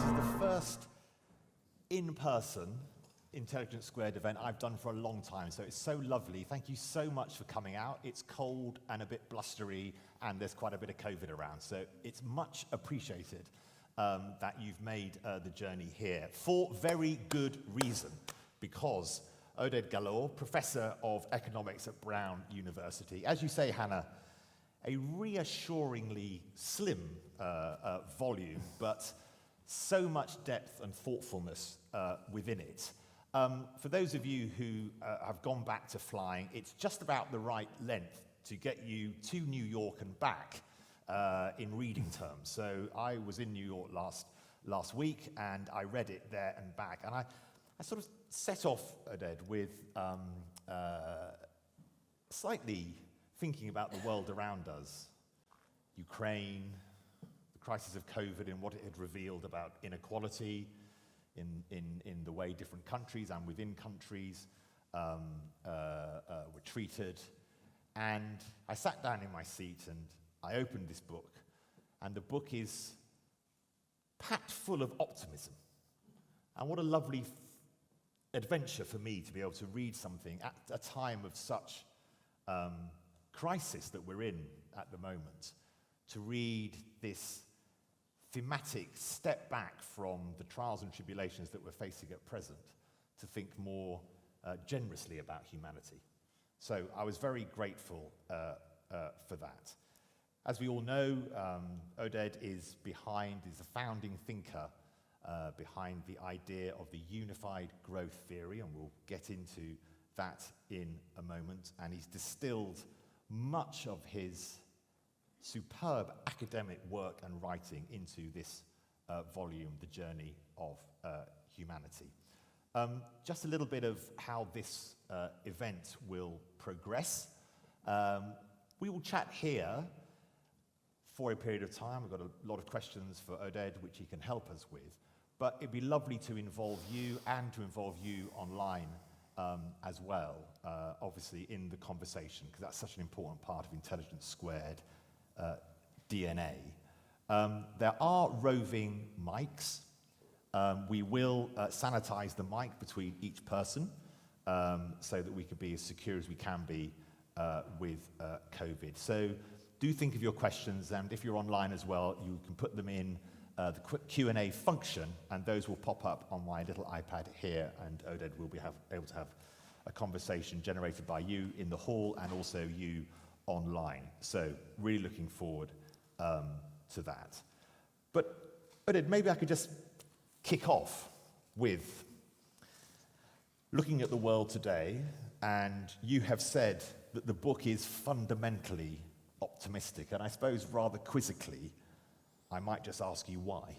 This is the first in-person Intelligence Squared event I've done for a long time, so it's so lovely. Thank you so much for coming out. It's cold and a bit blustery, and there's quite a bit of COVID around, so it's much appreciated that you've made the journey here for very good reason, because Oded Galor, Professor of Economics at Brown University, as you say, Hannah, a reassuringly slim volume, but so much depth and thoughtfulness within it. For those of you who have gone back to flying, it's just about the right length to get you to New York and back in reading terms. So I was in New York last week, and I read it there and back. And I sort of set off, Oded, with slightly thinking about the world around us. Ukraine, the crisis of COVID and what it had revealed about inequality in the way different countries and within countries were treated. And I sat down in my seat and I opened this book, and the book is packed full of optimism. And what a lovely adventure for me to be able to read something at a time of such crisis that we're in at the moment, to read this thematic step back from the trials and tribulations that we're facing at present, to think more generously about humanity. So I was very grateful for that. As we all know, Oded is a founding thinker behind the idea of the unified growth theory, and we'll get into that in a moment. And he's distilled much of his superb academic work and writing into this volume, The Journey of Humanity. Just a little bit of how this event will progress. We will chat here for a period of time. We've got a lot of questions for Oded, which he can help us with. But it'd be lovely to involve you and to involve you online as well, obviously in the conversation, because that's such an important part of Intelligence Squared DNA. There are roving mics. We will sanitize the mic between each person so that we can be as secure as we can be with COVID. So do think of your questions, and if you're online as well, you can put them in the quick Q&A function, and those will pop up on my little iPad here, and Oded will be able to have a conversation generated by you in the hall and also you online. So really looking forward to that. But Oded, maybe I could just kick off with looking at the world today, and you have said that the book is fundamentally optimistic, and I suppose rather quizzically, I might just ask you why.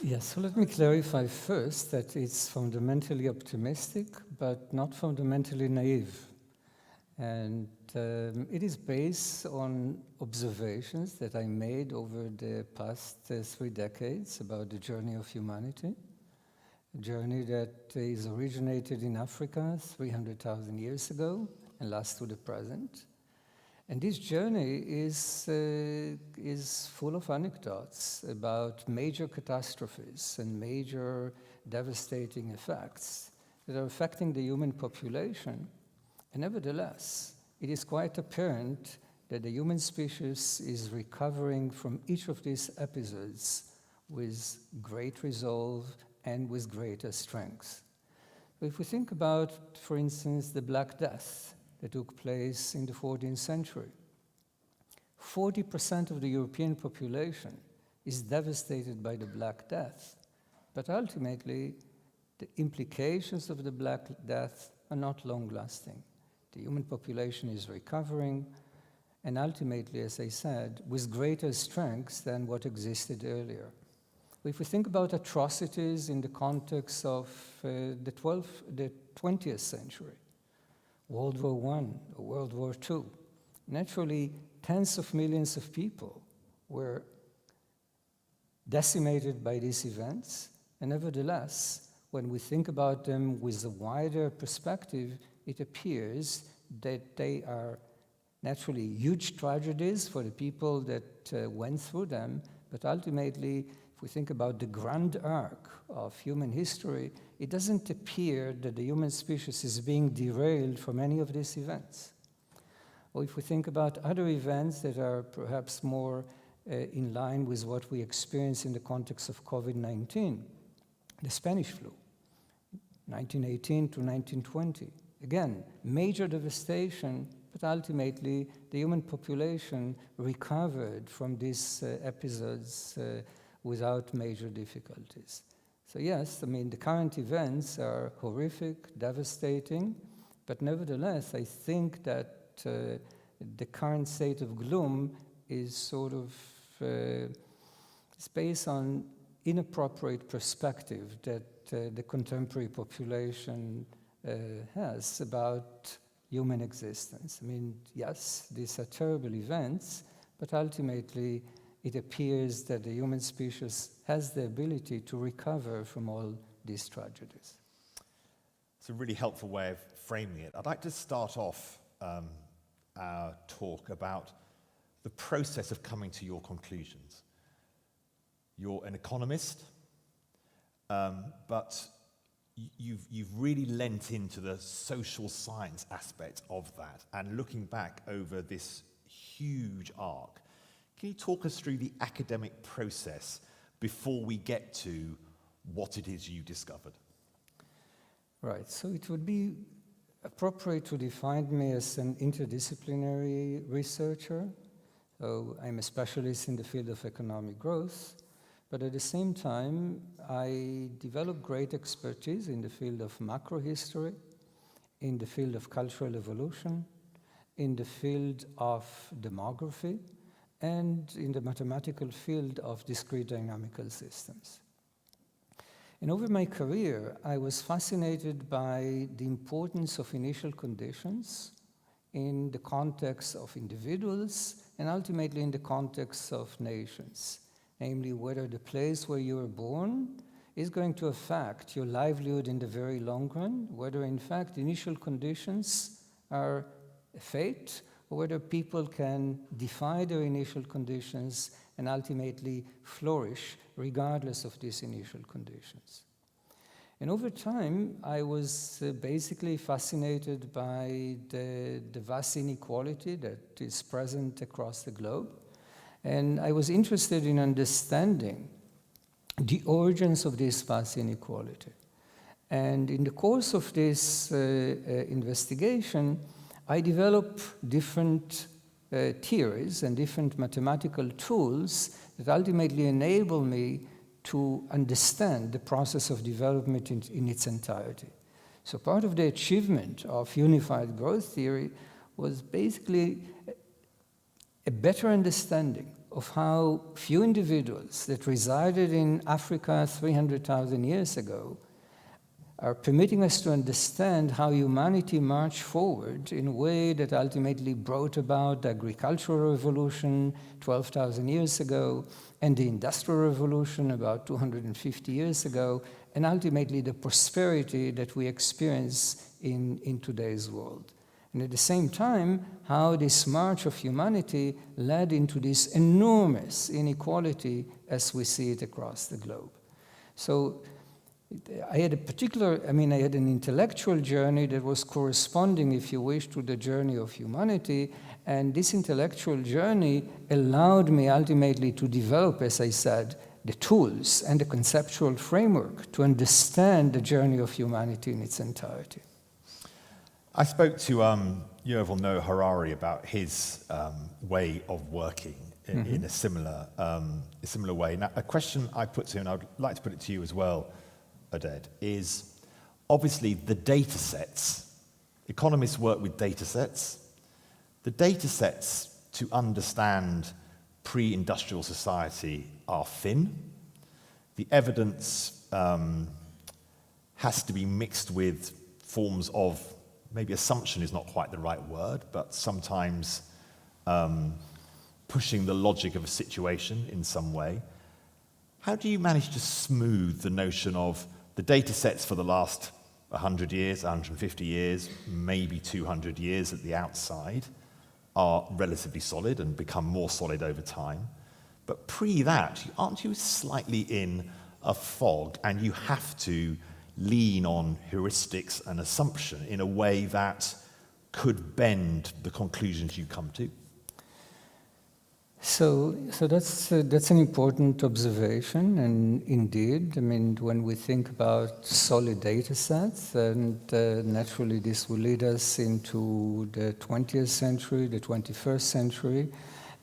Yes, so let me clarify first that it's fundamentally optimistic, but not fundamentally naive. And it is based on observations that I made over the past 3 decades about the journey of humanity, a journey that is originated in Africa 300,000 years ago and lasts to the present. And this journey is full of anecdotes about major catastrophes and major devastating effects that are affecting the human population. And nevertheless, it is quite apparent that the human species is recovering from each of these episodes with great resolve and with greater strength. If we think about, for instance, the Black Death that took place in the 14th century, 40% of the European population is devastated by the Black Death. But ultimately, the implications of the Black Death are not long-lasting. The human population is recovering, and ultimately, as I said, with greater strength than what existed earlier. If we think about atrocities in the context of the 20th century, World War I or World War II, naturally, tens of millions of people were decimated by these events, and nevertheless, when we think about them with a wider perspective, it appears that they are naturally huge tragedies for the people that went through them, but ultimately, if we think about the grand arc of human history, it doesn't appear that the human species is being derailed from any of these events. Or if we think about other events that are perhaps more in line with what we experience in the context of COVID-19, the Spanish flu, 1918 to 1920. Again, major devastation, but ultimately the human population recovered from these episodes without major difficulties. So yes, I mean, the current events are horrific, devastating, but nevertheless, I think that the current state of gloom is sort of it's based on inappropriate perspective that the contemporary population has about human existence. I mean, yes, these are terrible events, but ultimately it appears that the human species has the ability to recover from all these tragedies. It's a really helpful way of framing it. I'd like to start off our talk about the process of coming to your conclusions. You're an economist, but you've really lent into the social science aspect of that and looking back over this huge arc. Can you talk us through the academic process before we get to what it is you discovered? Right, so it would be appropriate to define me as an interdisciplinary researcher. So I'm a specialist in the field of economic growth, but at the same time, I developed great expertise in the field of macro history, in the field of cultural evolution, in the field of demography, and in the mathematical field of discrete dynamical systems. And over my career, I was fascinated by the importance of initial conditions in the context of individuals and ultimately in the context of nations, namely whether the place where you were born is going to affect your livelihood in the very long run, whether in fact initial conditions are a fate, or whether people can defy their initial conditions and ultimately flourish regardless of these initial conditions. And over time, I was basically fascinated by the vast inequality that is present across the globe. And I was interested in understanding the origins of this vast inequality. And in the course of this investigation, I developed different theories and different mathematical tools that ultimately enable me to understand the process of development in its entirety. So part of the achievement of unified growth theory was basically a better understanding of how few individuals that resided in Africa 300,000 years ago are permitting us to understand how humanity marched forward in a way that ultimately brought about the agricultural revolution 12,000 years ago and the industrial revolution about 250 years ago, and ultimately the prosperity that we experience in today's world. And at the same time, how this march of humanity led into this enormous inequality as we see it across the globe. So I had an intellectual journey that was corresponding, if you wish, to the journey of humanity, and this intellectual journey allowed me ultimately to develop, as I said, the tools and the conceptual framework to understand the journey of humanity in its entirety. I spoke to Yuval Noah Harari about his way of working in a similar way. Now, a question I put to him, and I would like to put it to you as well, Oded, is obviously the data sets. Economists work with data sets. The data sets to understand pre-industrial society are thin. The evidence has to be mixed with forms of, maybe assumption is not quite the right word, but sometimes pushing the logic of a situation in some way. How do you manage to smooth the notion of the data sets for the last 100 years, 150 years, maybe 200 years at the outside are relatively solid and become more solid over time, But pre that, aren't you slightly in a fog, and you have to lean on heuristics and assumption in a way that could bend the conclusions you come to? So that's an important observation, and indeed, I mean, when we think about solid data sets, and naturally this will lead us into the 20th century, the 21st century.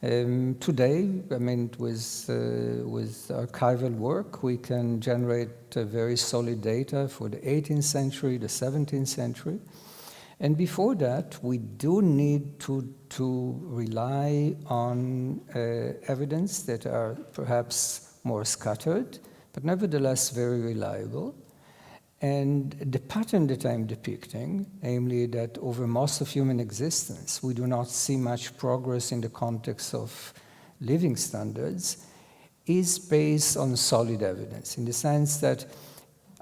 Today, I mean, with archival work, we can generate very solid data for the 18th century, the 17th century. And before that, we do need to rely on evidence that are perhaps more scattered, but nevertheless very reliable. And the pattern that I'm depicting, namely that over most of human existence, we do not see much progress in the context of living standards, is based on solid evidence, in the sense that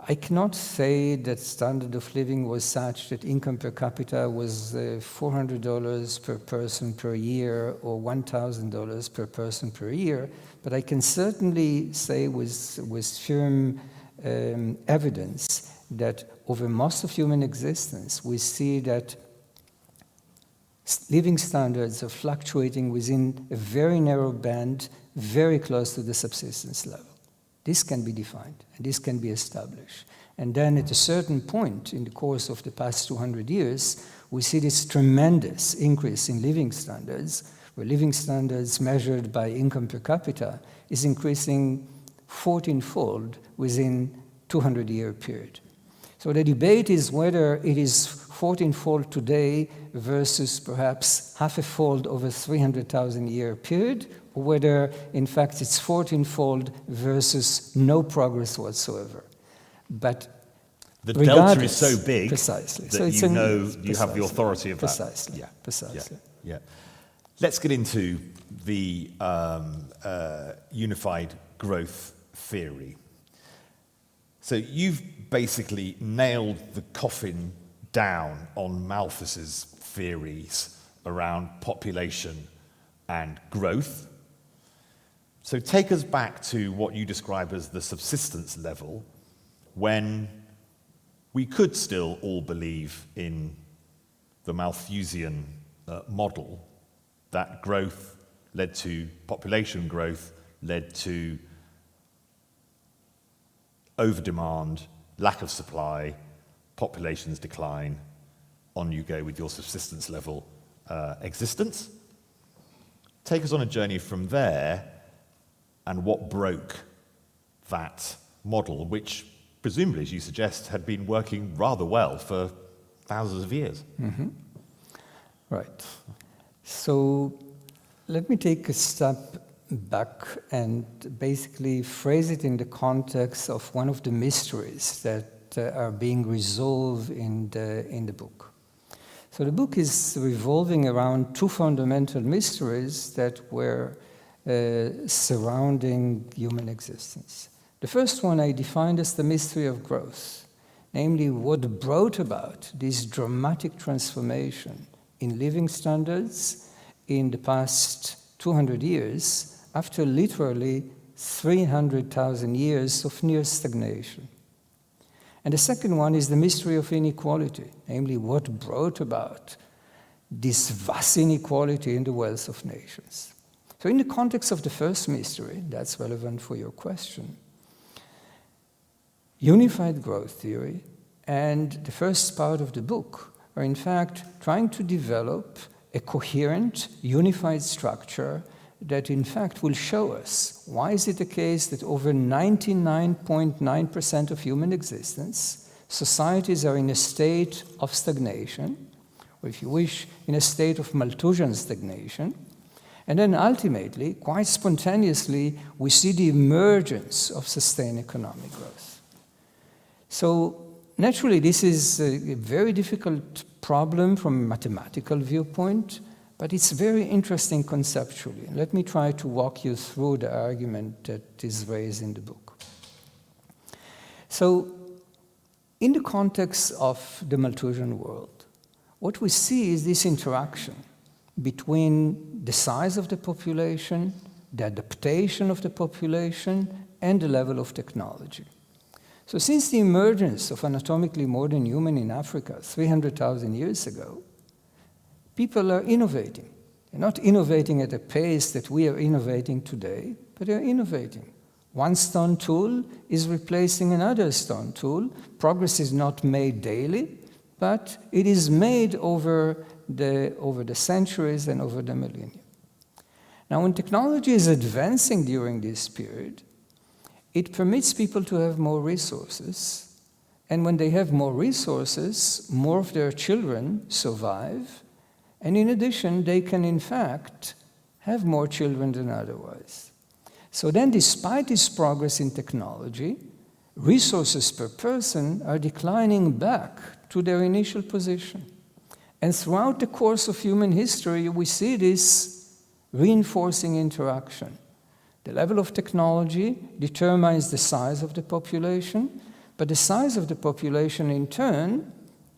I cannot say that standard of living was such that income per capita was $400 per person per year or $1,000 per person per year, but I can certainly say with firm evidence that over most of human existence, we see that living standards are fluctuating within a very narrow band, very close to the subsistence level. This can be defined, and this can be established. And then at a certain point in the course of the past 200 years, we see this tremendous increase in living standards, where living standards measured by income per capita is increasing 14-fold within 200-year period. So the debate is whether it is 14-fold today versus perhaps half a fold over 300,000-year period, or whether, in fact, it's 14-fold versus no progress whatsoever. But the delta is so big precisely. that so you know you have the authority of that. Precisely, yeah. Precisely. Yeah. Let's get into the unified growth theory. So you've basically nailed the coffin down on Malthus's theories around population and growth. So take us back to what you describe as the subsistence level, when we could still all believe in the Malthusian model, that growth led to population growth, led to overdemand, lack of supply, populations decline, on you go with your subsistence level existence. Take us on a journey from there, and what broke that model, which presumably, as you suggest, had been working rather well for thousands of years. Mm-hmm. Right. So let me take a step back and basically phrase it in the context of one of the mysteries that are being resolved in the book. So the book is revolving around two fundamental mysteries that were surrounding human existence. The first one I defined as the mystery of growth, namely what brought about this dramatic transformation in living standards in the past 200 years after literally 300,000 years of near stagnation. And the second one is the mystery of inequality, namely what brought about this vast inequality in the wealth of nations. So in the context of the first mystery, that's relevant for your question, unified growth theory and the first part of the book are in fact trying to develop a coherent, unified structure that in fact will show us why is it the case that over 99.9% of human existence, societies are in a state of stagnation, or if you wish, in a state of Malthusian stagnation. And then ultimately, quite spontaneously, we see the emergence of sustained economic growth. So naturally, this is a very difficult problem from a mathematical viewpoint, but it's very interesting conceptually. Let me try to walk you through the argument that is raised in the book. So in the context of the Malthusian world, what we see is this interaction between the size of the population the adaptation of the population, and the level of technology. So since the emergence of anatomically modern human in Africa 300,000 years ago, people are innovating. They're not innovating at a pace that we are innovating today, but they're innovating. One stone tool is replacing another stone tool. Progress is not made daily, but it is made over the centuries and over the millennia. Now, when technology is advancing during this period, it permits people to have more resources. And when they have more resources, more of their children survive. And in addition, they can, in fact, have more children than otherwise. So then, despite this progress in technology, resources per person are declining back to their initial position. And throughout the course of human history, we see this reinforcing interaction. The level of technology determines the size of the population, but the size of the population in turn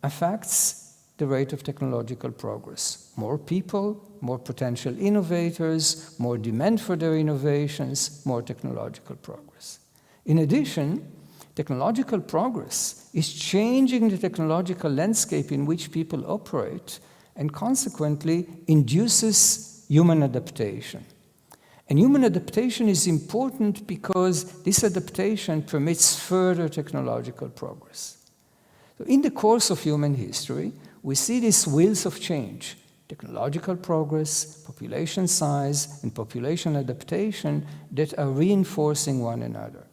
affects the rate of technological progress. More people, more potential innovators, more demand for their innovations, more technological progress. In addition, technological progress is changing the technological landscape in which people operate and consequently induces human adaptation. And human adaptation is important because this adaptation permits further technological progress. So in the course of human history, we see these wheels of change: technological progress, population size, and population adaptation that are reinforcing one another.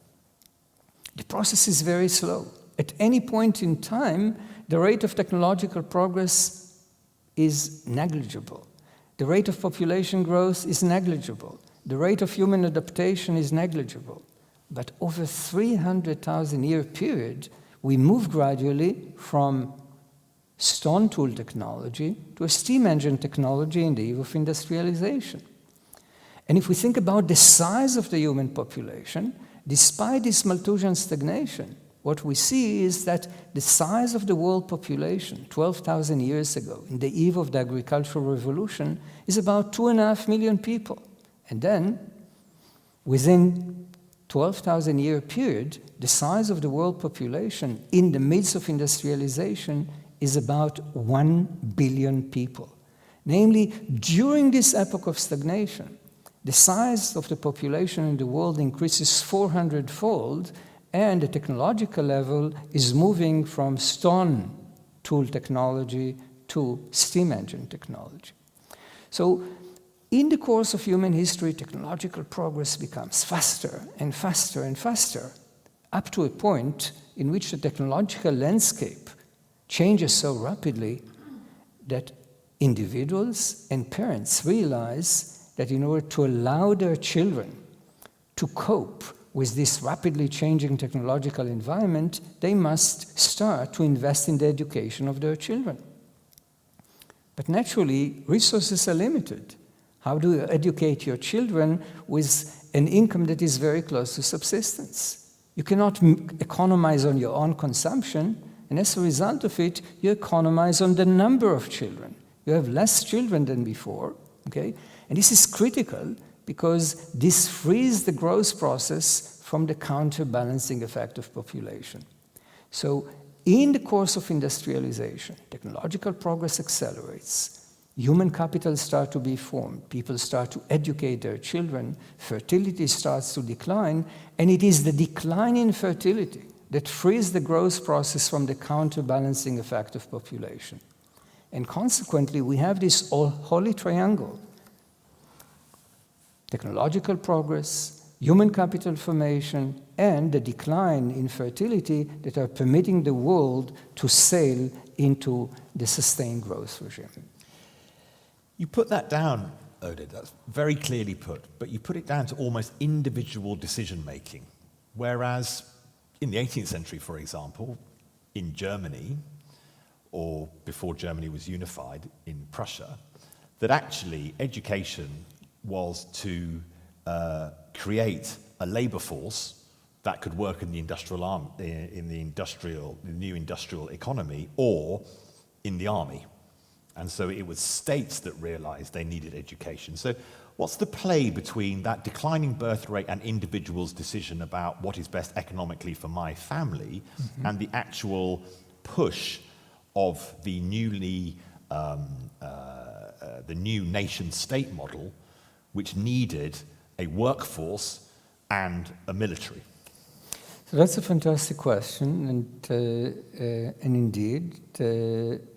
The process is very slow. At any point in time, the rate of technological progress is negligible. The rate of population growth is negligible. The rate of human adaptation is negligible. But over a 300,000-year period, we move gradually from stone tool technology to a steam engine technology in the eve of industrialization. And if we think about the size of the human population, despite this Malthusian stagnation, what we see is that the size of the world population 12,000 years ago, in the eve of the agricultural revolution, is about 2.5 million people. And then, within 12,000-year period, the size of the world population in the midst of industrialization is about 1 billion people. Namely, during this epoch of stagnation, the size of the population in the world increases 400-fold, and the technological level is moving from stone tool technology to steam engine technology. So, in the course of human history, technological progress becomes faster and faster and faster, up to a point in which the technological landscape changes so rapidly that individuals and parents realize that in order to allow their children to cope with this rapidly changing technological environment, they must start to invest in the education of their children. But naturally, resources are limited. How do you educate your children with an income that is very close to subsistence? You cannot economize on your own consumption, and as a result of it, you economize on the number of children. You have less children than before, okay? And this is critical because this frees the growth process from the counterbalancing effect of population. So in the course of industrialization, technological progress accelerates. Human capital starts to be formed. People start to educate their children. Fertility starts to decline. And it is the decline in fertility that frees the growth process from the counterbalancing effect of population. And consequently, we have this holy triangle: technological progress, human capital formation, and the decline in fertility that are permitting the world to sail into the sustained growth regime. You put that down, Oded, that's very clearly put, but you put it down to almost individual decision-making. Whereas in the 18th century, for example, in Germany, or before Germany was unified, in Prussia, that actually education was to create a labor force that could work in the industrial arm, in the new industrial economy, or in the army. And so it was states that realized they needed education. So What's the play between that declining birth rate and individuals' decision about what is best economically for my family and the actual push of the new nation-state model, which needed a workforce and a military? So that's a fantastic question, and indeed,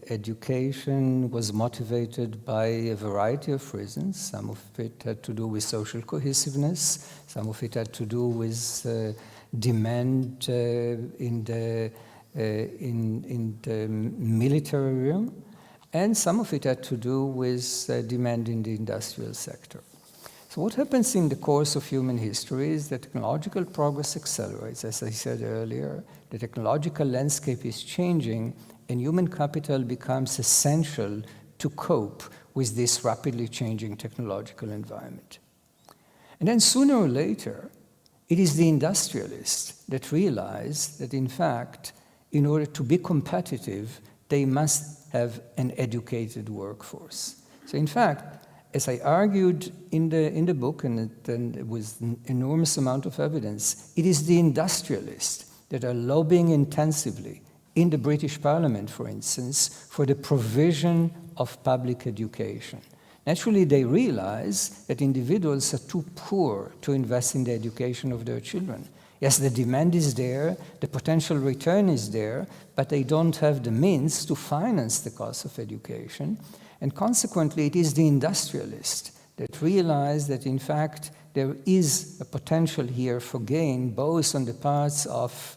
education was motivated by a variety of reasons. Some of it had to do with social cohesiveness, some of it had to do with demand in the military realm, and some of it had to do with demand in the industrial sector. So what happens in the course of human history is that technological progress accelerates. As I said earlier, the technological landscape is changing, and human capital becomes essential to cope with this rapidly changing technological environment. And then sooner or later, it is the industrialists that realize that, in fact, in order to be competitive, they must have an educated workforce. So in fact, as I argued in the book, and with an enormous amount of evidence, it is the industrialists that are lobbying intensively in the British Parliament, for instance, for the provision of public education. Naturally, they realize that individuals are too poor to invest in the education of their children. Yes, the demand is there, the potential return is there, but they don't have the means to finance the cost of education. And consequently, it is the industrialists that realize that, in fact, there is a potential here for gain, both on the parts of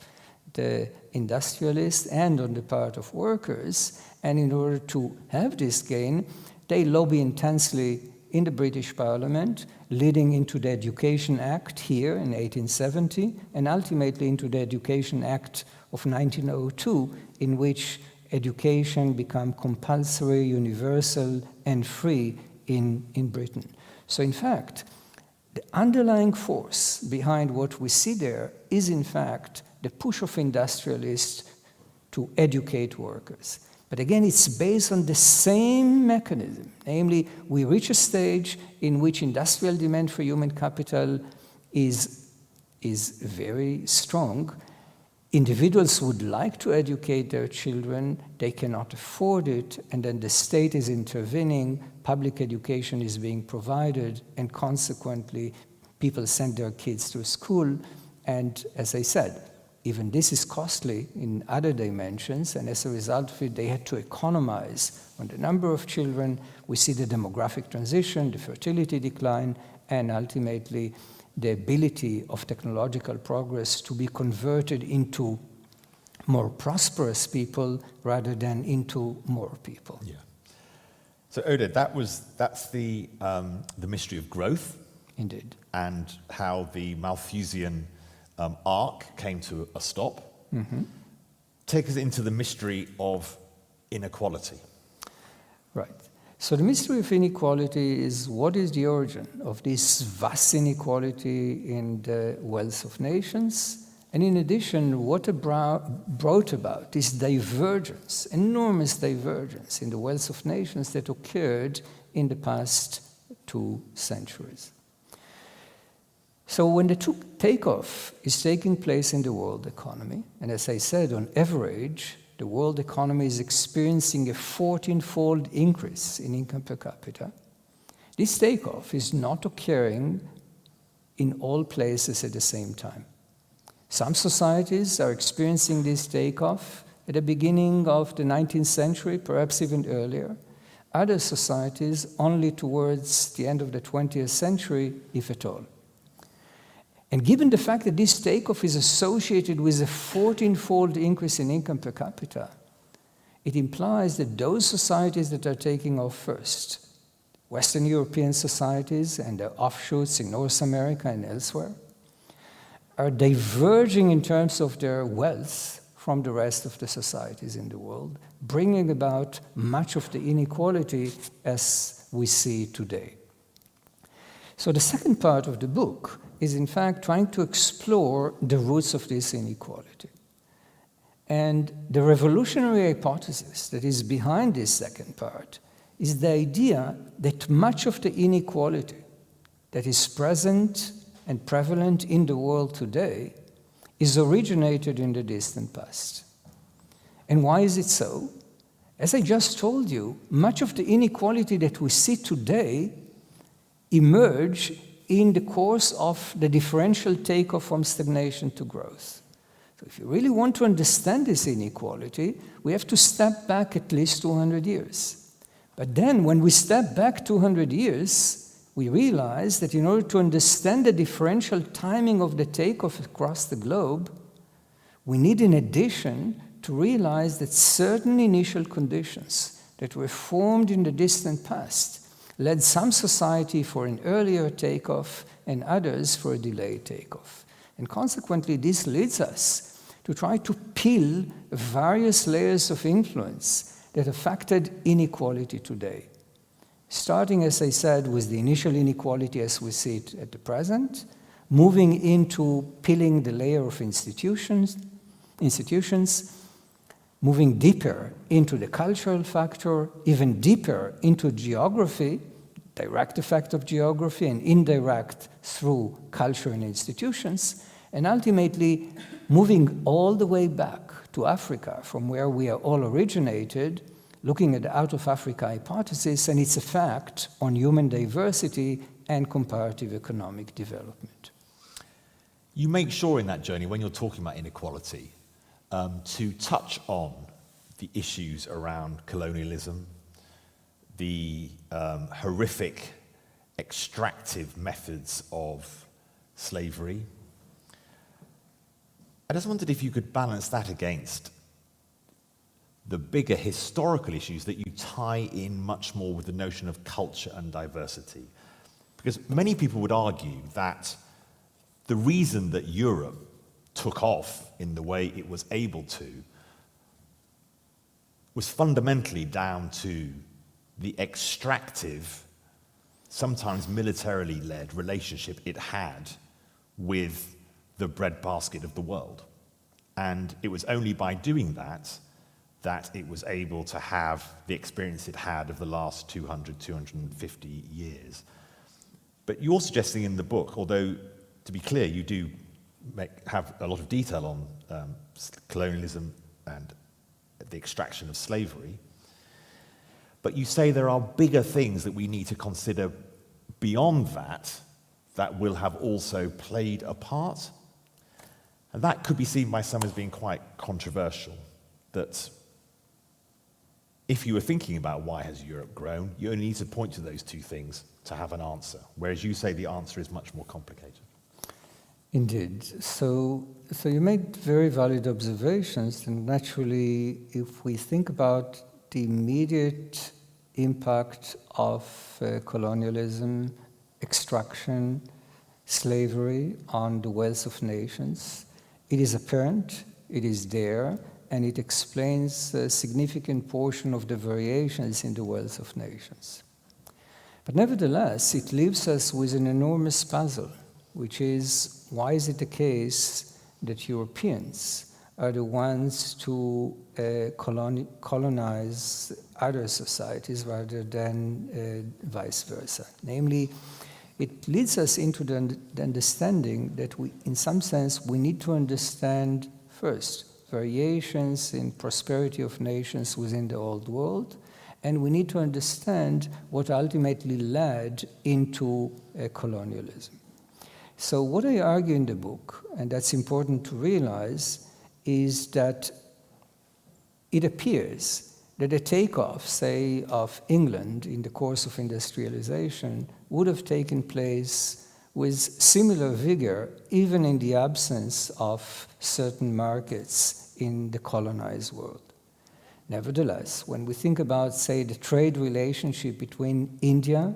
the industrialists and on the part of workers. And in order to have this gain, they lobby intensely in the British Parliament, leading into the Education Act here in 1870, and ultimately into the Education Act of 1902, in which education became compulsory, universal, and free in Britain. So in fact, the underlying force behind what we see there is in fact the push of industrialists to educate workers. But again, it's based on the same mechanism, namely, we reach a stage in which industrial demand for human capital is very strong. Individuals would like to educate their children, they cannot afford it, and then the state is intervening, public education is being provided, and consequently, people send their kids to school, and as I said, even this is costly in other dimensions, and as a result of it, they had to economize on the number of children. We see the demographic transition, the fertility decline, and ultimately, the ability of technological progress to be converted into more prosperous people rather than into more people. Yeah. So Oded, that's the mystery of growth. Indeed. And how the Malthusian arc came to a stop. Mm-hmm. Take us into the mystery of inequality. Right. So the mystery of inequality is what is the origin of this vast inequality in the wealth of nations, and in addition, what brought about this divergence, enormous divergence in the wealth of nations that occurred in the past 2 centuries. So when the takeoff is taking place in the world economy, and as I said, on average, the world economy is experiencing a 14-fold increase in income per capita. This takeoff is not occurring in all places at the same time. Some societies are experiencing this takeoff at the beginning of the 19th century, perhaps even earlier. Other societies only towards the end of the 20th century, if at all. And given the fact that this takeoff is associated with a 14-fold increase in income per capita, it implies that those societies that are taking off first, Western European societies and their offshoots in North America and elsewhere, are diverging in terms of their wealth from the rest of the societies in the world, bringing about much of the inequality as we see today. So the second part of the book is in fact trying to explore the roots of this inequality. And the revolutionary hypothesis that is behind this second part is the idea that much of the inequality that is present and prevalent in the world today is originated in the distant past. And why is it so? As I just told you, much of the inequality that we see today emerge in the course of the differential takeoff from stagnation to growth. So if you really want to understand this inequality, we have to step back at least 200 years. But then when we step back 200 years, we realize that in order to understand the differential timing of the takeoff across the globe, we need in addition to realize that certain initial conditions that were formed in the distant past led some society for an earlier takeoff and others for a delayed takeoff. And consequently, this leads us to try to peel various layers of influence that affected inequality today. Starting, as I said, with the initial inequality as we see it at the present, moving into peeling the layer of institutions, moving deeper into the cultural factor, even deeper into geography, direct effect of geography and indirect through culture and institutions, and ultimately moving all the way back to Africa, from where we are all originated, looking at the out-of-Africa hypothesis and its effect on human diversity and comparative economic development. You make sure in that journey, when you're talking about inequality, to touch on the issues around colonialism, the horrific extractive methods of slavery. I just wondered if you could balance that against the bigger historical issues that you tie in much more with the notion of culture and diversity. Because many people would argue that the reason that Europe took off in the way it was able to was fundamentally down to the extractive, sometimes militarily led relationship it had with the breadbasket of the world. And it was only by doing that that it was able to have the experience it had of the last 200, 250 years. But you're suggesting in the book, although to be clear, you do have a lot of detail on colonialism and the extraction of slavery, but you say there are bigger things that we need to consider beyond that that will have also played a part. And that could be seen by some as being quite controversial, that if you were thinking about why has Europe grown, you only need to point to those two things to have an answer, whereas you say the answer is much more complicated. Indeed. So you made very valid observations, and naturally, if we think about the immediate impact of colonialism, extraction, slavery on the wealth of nations, it is apparent, it is there, and it explains a significant portion of the variations in the wealth of nations. But nevertheless, it leaves us with an enormous puzzle, which is, why is it the case that Europeans are the ones to colonize other societies rather than vice versa? Namely, it leads us into the understanding that we, in some sense, we need to understand first variations in prosperity of nations within the old world, and we need to understand what ultimately led into colonialism. So what I argue in the book, and that's important to realize, is that it appears that a takeoff, say, of England in the course of industrialization would have taken place with similar vigor, even in the absence of certain markets in the colonized world. Nevertheless, when we think about, say, the trade relationship between India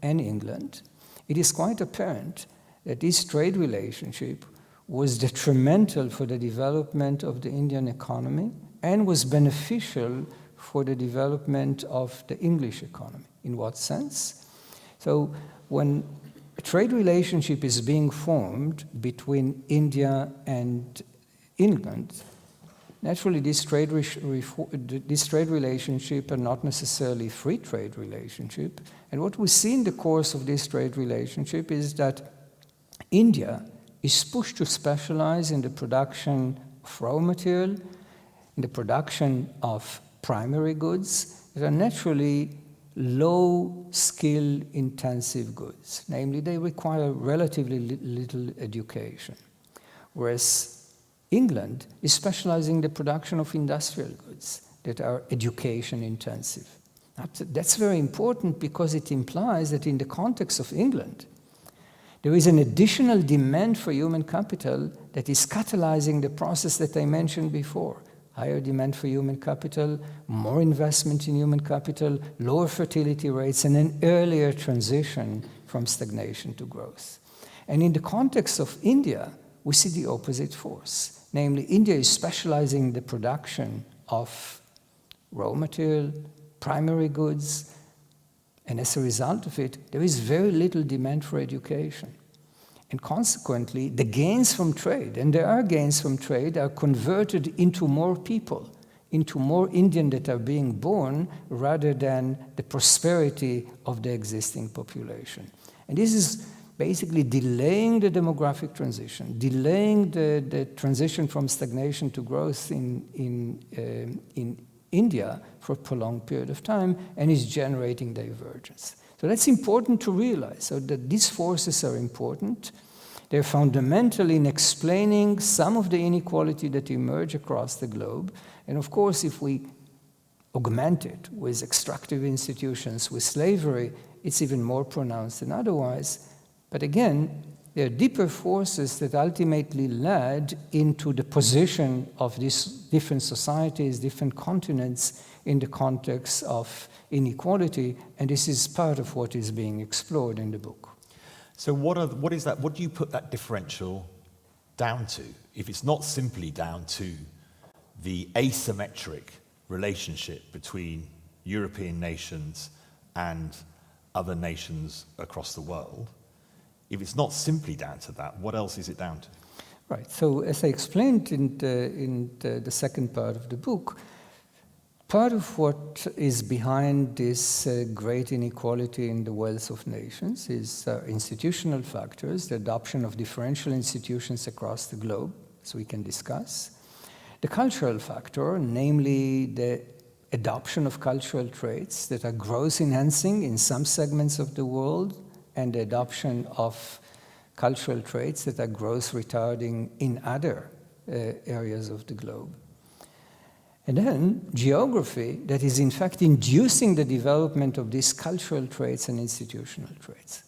and England, it is quite apparent that this trade relationship was detrimental for the development of the Indian economy and was beneficial for the development of the English economy. In what sense? So when a trade relationship is being formed between India and England, Naturally, this trade relationship are not necessarily free trade relationship. And what we see in the course of this trade relationship is that India is pushed to specialize in the production of raw material, in the production of primary goods that are naturally low skill intensive goods. Namely, they require relatively little education. Whereas England is specializing in the production of industrial goods that are education intensive. That's very important because it implies that in the context of England, there is an additional demand for human capital that is catalyzing the process that I mentioned before. Higher demand for human capital, more investment in human capital, lower fertility rates, and an earlier transition from stagnation to growth. And in the context of India, we see the opposite force. Namely, India is specializing in the production of raw material, primary goods, and as a result of it, there is very little demand for education. And consequently, the gains from trade, and there are gains from trade, are converted into more people, into more Indian that are being born, rather than the prosperity of the existing population. And this is basically delaying the demographic transition, delaying the transition from stagnation to growth in India for a prolonged period of time, and is generating divergence. So that's important to realize, so that these forces are important. They're fundamental in explaining some of the inequality that emerge across the globe. And of course, if we augment it with extractive institutions, with slavery, it's even more pronounced than otherwise. But again, there are deeper forces that ultimately led into the position of these different societies, different continents in the context of inequality, and this is part of what is being explored in the book. So what is that? What do you put that differential down to? If it's not simply down to the asymmetric relationship between European nations and other nations across the world, if it's not simply down to that, what else is it down to? Right. So as I explained in the second part of the book, part of what is behind this great inequality in the wealth of nations is institutional factors, the adoption of differential institutions across the globe, as we can discuss. The cultural factor, namely the adoption of cultural traits that are growth-enhancing in some segments of the world, and the adoption of cultural traits that are growth-retarding in other areas of the globe. And then geography that is in fact inducing the development of these cultural traits and institutional traits.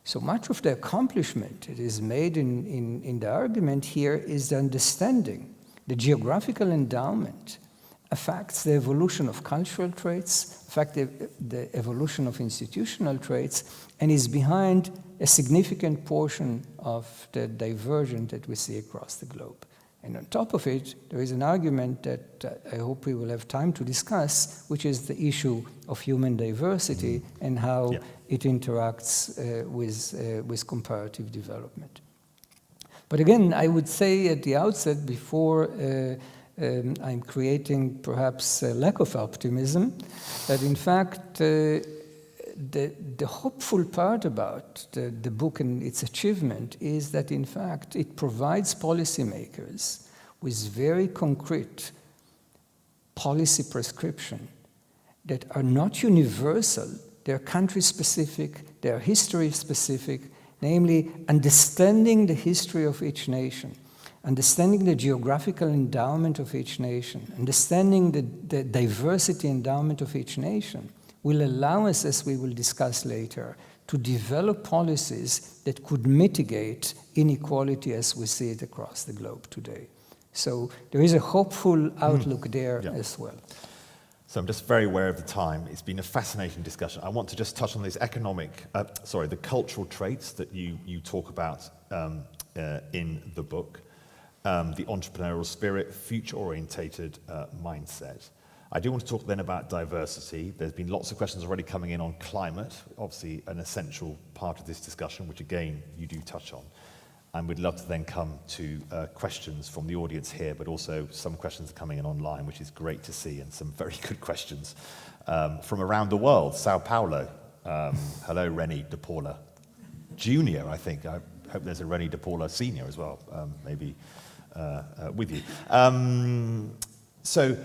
So much of the accomplishment that is made in the argument here is the understanding the geographical endowment affects the evolution of cultural traits, affects the evolution of institutional traits, and is behind a significant portion of the divergence that we see across the globe. And on top of it, there is an argument that I hope we will have time to discuss, which is the issue of human diversity and how it interacts with comparative development. But again, I would say at the outset, before I'm creating perhaps a lack of optimism, that in fact the hopeful part about the book and its achievement is that in fact it provides policymakers with very concrete policy prescription that are not universal, they're country specific, they're history specific, namely understanding the history of each nation, understanding the geographical endowment of each nation, understanding the diversity endowment of each nation will allow us, as we will discuss later, to develop policies that could mitigate inequality as we see it across the globe today. So there is a hopeful outlook there as well. So I'm just very aware of the time. It's been a fascinating discussion. I want to just touch on this the cultural traits that you talk about in the book, the entrepreneurial spirit, future-orientated mindset. I do want to talk then about diversity. There's been lots of questions already coming in on climate, obviously an essential part of this discussion, which again, you do touch on. And we'd love to then come to questions from the audience here, but also some questions coming in online, which is great to see, and some very good questions from around the world. Sao Paulo. Hello, Rennie De Paula Jr., I think. I hope there's a Rennie De Paula Sr. as well, maybe with you. So,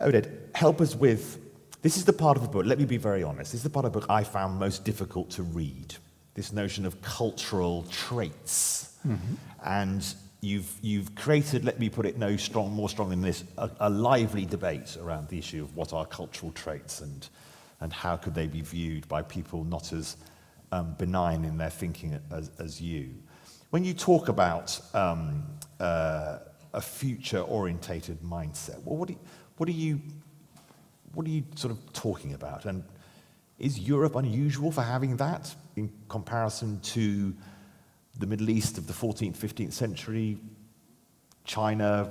Oded, help us with, this is the part of the book, let me be very honest, this is the part of the book I found most difficult to read. This notion of cultural traits. Mm-hmm. And you've created, let me put it more strong than this, a lively debate around the issue of what are cultural traits and how could they be viewed by people not as benign in their thinking as you. When you talk about a future-orientated mindset, well, what are you sort of talking about? And is Europe unusual for having that in comparison to the Middle East of the 14th, 15th century, China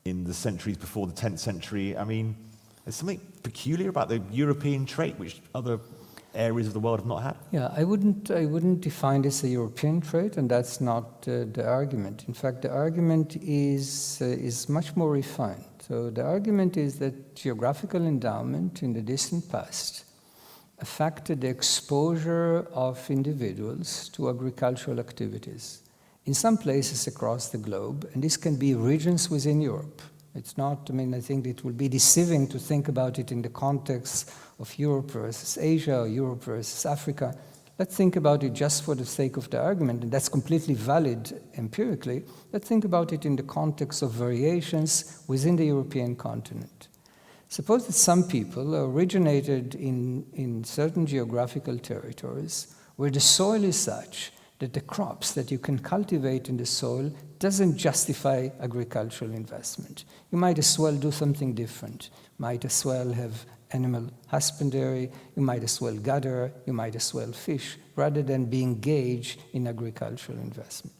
in the centuries before the 10th century? I mean, there's something peculiar about the European trait which other areas of the world have not had? Yeah, I wouldn't define this a European trait, and that's not the argument. In fact, the argument is much more refined. So the argument is that geographical endowment in the distant past affected the exposure of individuals to agricultural activities in some places across the globe, and this can be regions within Europe. It's not, I think it would be deceiving to think about it in the context of Europe versus Asia or Europe versus Africa. Let's think about it just for the sake of the argument, and that's completely valid empirically. Let's think about it in the context of variations within the European continent. Suppose that some people originated in certain geographical territories where the soil is such that the crops that you can cultivate in the soil doesn't justify agricultural investment. You might as well do something different. Might as well have animal husbandry, you might as well gather, you might as well fish, rather than be engaged in agricultural investment.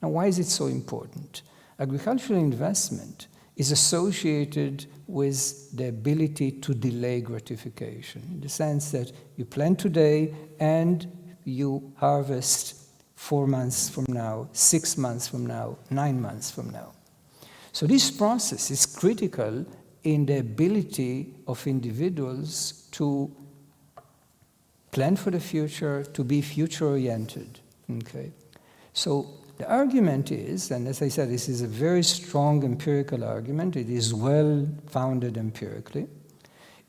Now, why is it so important? Agricultural investment is associated with the ability to delay gratification, in the sense that you plant today and you harvest 4 months from now, 6 months from now, 9 months from now. So this process is critical in the ability of individuals to plan for the future, to be future-oriented, okay? So the argument is, and as I said, this is a very strong empirical argument, it is well-founded empirically,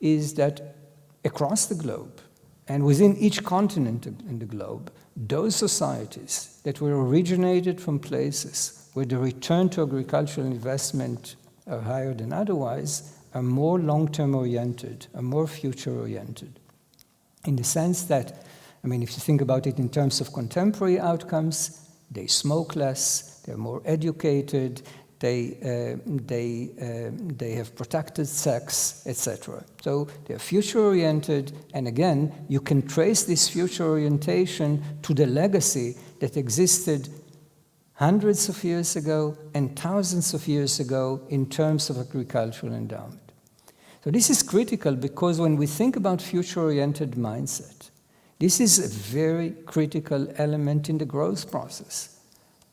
is that across the globe, and within each continent in the globe, those societies that were originated from places where the return to agricultural investment are higher than otherwise, are more long-term oriented, are more future-oriented. In the sense that, if you think about it in terms of contemporary outcomes, they smoke less, they're more educated, they have protected sex, etc. So they're future-oriented, and again, you can trace this future orientation to the legacy that existed hundreds of years ago and thousands of years ago in terms of agricultural endowment. So this is critical because when we think about future-oriented mindset, this is a very critical element in the growth process.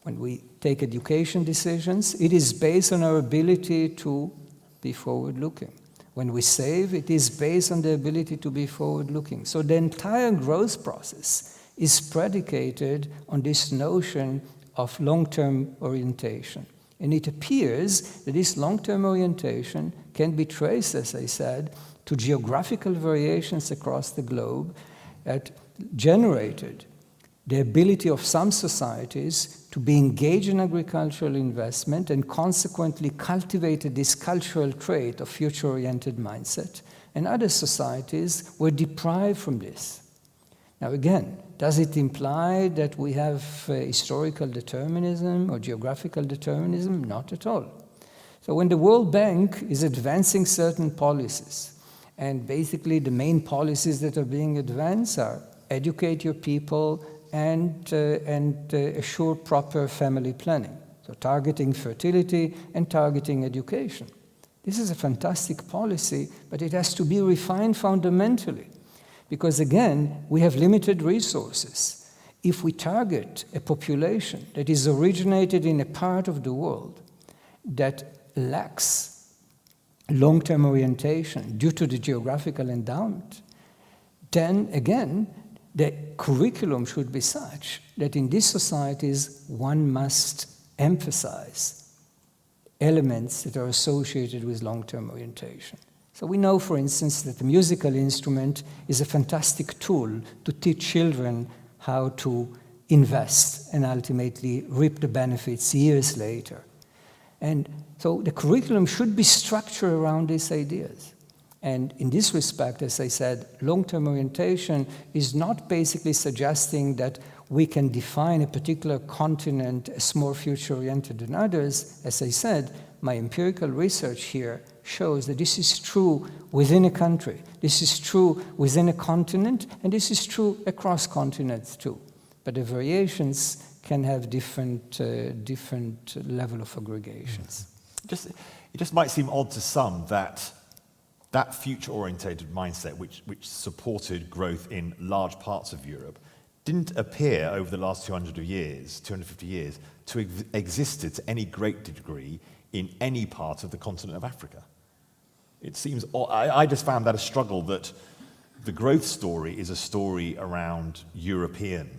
When we take education decisions, it is based on our ability to be forward-looking. When we save, it is based on the ability to be forward-looking. So the entire growth process is predicated on this notion of long-term orientation. And it appears that this long-term orientation can be traced, as I said, to geographical variations across the globe that generated the ability of some societies to be engaged in agricultural investment and consequently cultivated this cultural trait of future-oriented mindset. And other societies were deprived from this. Now again, does it imply that we have historical determinism or geographical determinism? Not at all. So when the World Bank is advancing certain policies, and basically the main policies that are being advanced are educate your people and assure proper family planning. So targeting fertility and targeting education. This is a fantastic policy, but it has to be refined fundamentally. Because again, we have limited resources. if we target a population that is originated in a part of the world that lacks long-term orientation due to the geographical endowment, then again, the curriculum should be such that in these societies one must emphasize elements that are associated with long-term orientation. So we know, for instance, that the musical instrument is a fantastic tool to teach children how to invest and ultimately reap the benefits years later. And so the curriculum should be structured around these ideas. And in this respect, as I said, long-term orientation is not basically suggesting that we can define a particular continent as more future-oriented than others. As I said, my empirical research here shows that this is true within a country, this is true within a continent, and this is true across continents too. But the variations can have different level of aggregations. It just might seem odd to some that future-orientated mindset, which supported growth in large parts of Europe, didn't appear over the last 250 years, to existed to any great degree in any part of the continent of Africa. It seems, I just found that a struggle, that the growth story is a story around European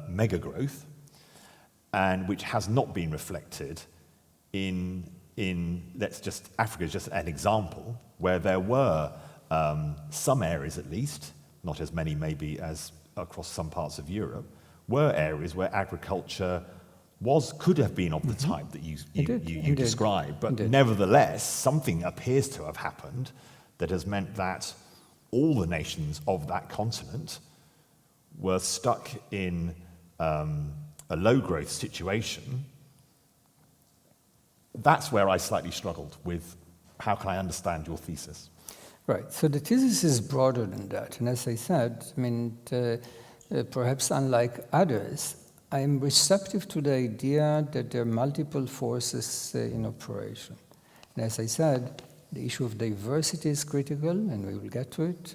mega growth, and which has not been reflected in Africa is just an example, where there were some areas at least, not as many maybe as across some parts of Europe, were areas where agriculture could have been of the type that you described, but nevertheless, something appears to have happened that has meant that all the nations of that continent were stuck in a low-growth situation. That's where I slightly struggled with how can I understand your thesis. Right, so the thesis is broader than that. And as I said, I mean, perhaps unlike others, I am receptive to the idea that there are multiple forces in operation. And as I said, the issue of diversity is critical, and we will get to it.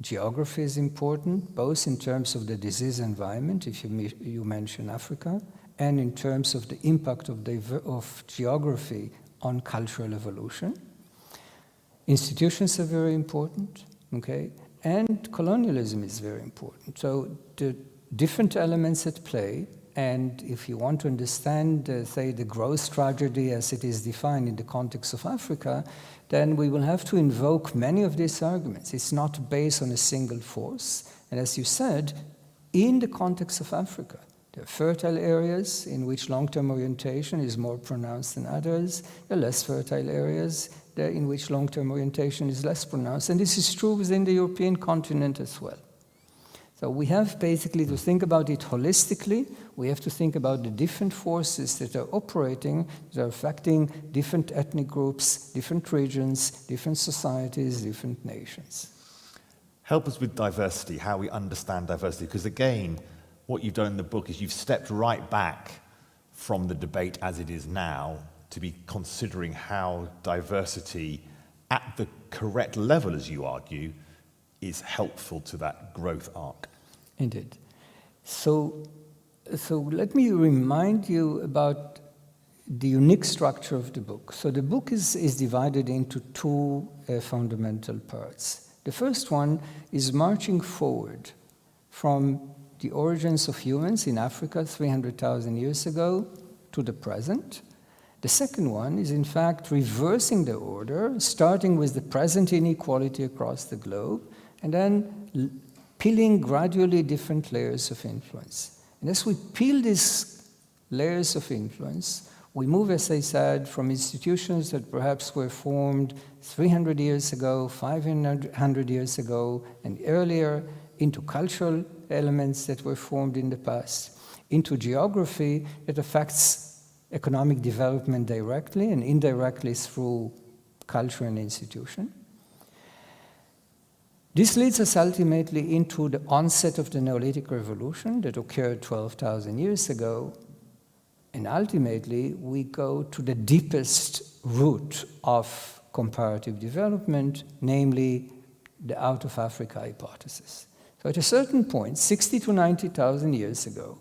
Geography is important, both in terms of the disease environment, if you mention Africa, and in terms of the impact of geography on cultural evolution. Institutions are very important, okay? And colonialism is very important. So the different elements at play, and if you want to understand, say, the growth tragedy as it is defined in the context of Africa, then we will have to invoke many of these arguments. It's not based on a single force. And as you said, in the context of Africa, there are fertile areas in which long-term orientation is more pronounced than others. There are less fertile areas in which long-term orientation is less pronounced. And this is true within the European continent as well. So we have basically to think about it holistically. We have to think about the different forces that are operating, that are affecting different ethnic groups, different regions, different societies, different nations. Help us with diversity, how we understand diversity, because again, what you've done in the book is you've stepped right back from the debate as it is now to be considering how diversity at the correct level, as you argue, is helpful to that growth arc. Indeed. So let me remind you about the unique structure of the book. So the book is divided into two fundamental parts. The first one is marching forward from the origins of humans in Africa 300,000 years ago to the present. The second one is, in fact, reversing the order, starting with the present inequality across the globe, and then peeling gradually different layers of influence. And as we peel these layers of influence, we move, as I said, from institutions that perhaps were formed 300 years ago, 500 years ago, and earlier, into cultural elements that were formed in the past, into geography that affects economic development directly and indirectly through culture and institution. This leads us ultimately into the onset of the Neolithic Revolution that occurred 12,000 years ago. And ultimately, we go to the deepest root of comparative development, namely the out-of-Africa hypothesis. So at a certain point, 60 to 90,000 years ago,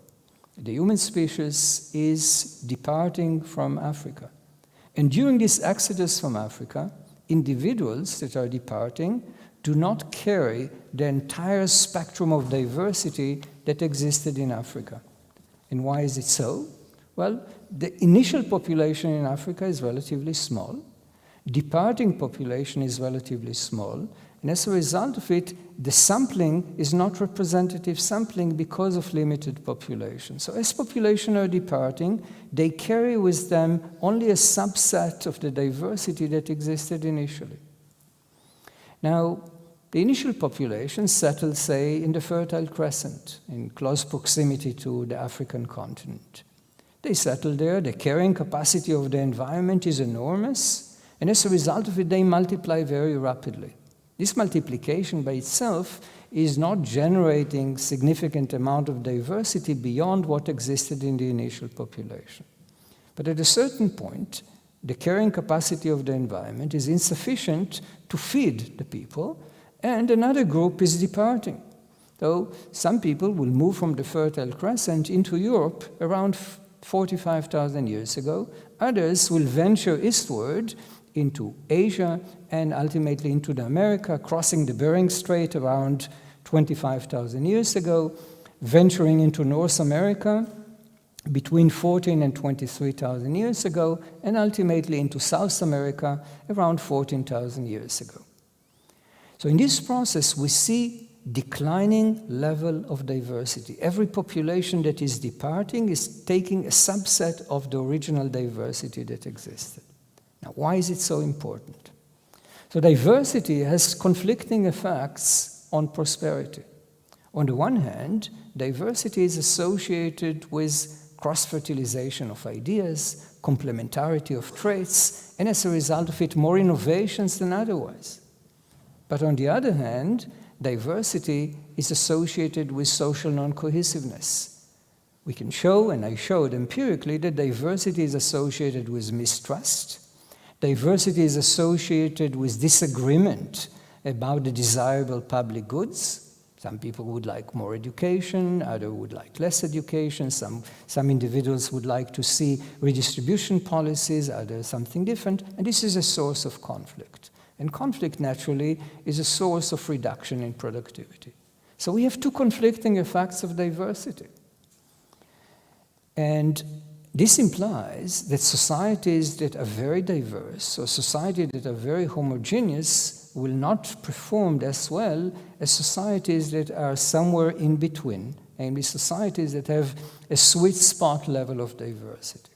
the human species is departing from Africa. And during this exodus from Africa, individuals that are departing do not carry the entire spectrum of diversity that existed in Africa. And why is it so? Well, the initial population in Africa is relatively small. Departing population is relatively small. And as a result of it, the sampling is not representative sampling because of limited population. So as population are departing, they carry with them only a subset of the diversity that existed initially. Now, the initial population settled, say, in the Fertile Crescent, in close proximity to the African continent. They settled there, the carrying capacity of the environment is enormous, and as a result of it, they multiply very rapidly. This multiplication by itself is not generating significant amount of diversity beyond what existed in the initial population. But at a certain point, the carrying capacity of the environment is insufficient to feed the people, and another group is departing. So some people will move from the Fertile Crescent into Europe around 45,000 years ago. Others will venture eastward into Asia and ultimately into the America, crossing the Bering Strait around 25,000 years ago, venturing into North America between 14 and 23,000 years ago, and ultimately into South America around 14,000 years ago. So in this process, we see declining level of diversity. Every population that is departing is taking a subset of the original diversity that existed. Now, why is it so important? So diversity has conflicting effects on prosperity. On the one hand, diversity is associated with cross-fertilization of ideas, complementarity of traits, and as a result of it, more innovations than otherwise. But on the other hand, diversity is associated with social non-cohesiveness. We can show, and I showed empirically, that diversity is associated with mistrust. Diversity is associated with disagreement about the desirable public goods. Some people would like more education, others would like less education, some individuals would like to see redistribution policies, others something different, and this is a source of conflict. And conflict, naturally, is a source of reduction in productivity. So we have two conflicting effects of diversity. And this implies that societies that are very diverse, or societies that are very homogeneous, will not perform as well as societies that are somewhere in between, namely societies that have a sweet spot level of diversity.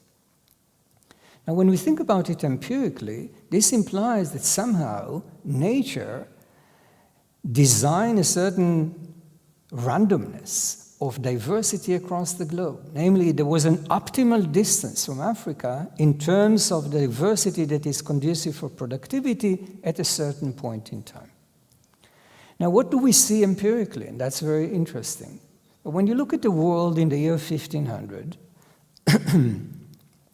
Now, when we think about it empirically, this implies that somehow nature designed a certain randomness of diversity across the globe. Namely, there was an optimal distance from Africa in terms of the diversity that is conducive for productivity at a certain point in time. Now, what do we see empirically? And that's very interesting. When you look at the world in the year 1500,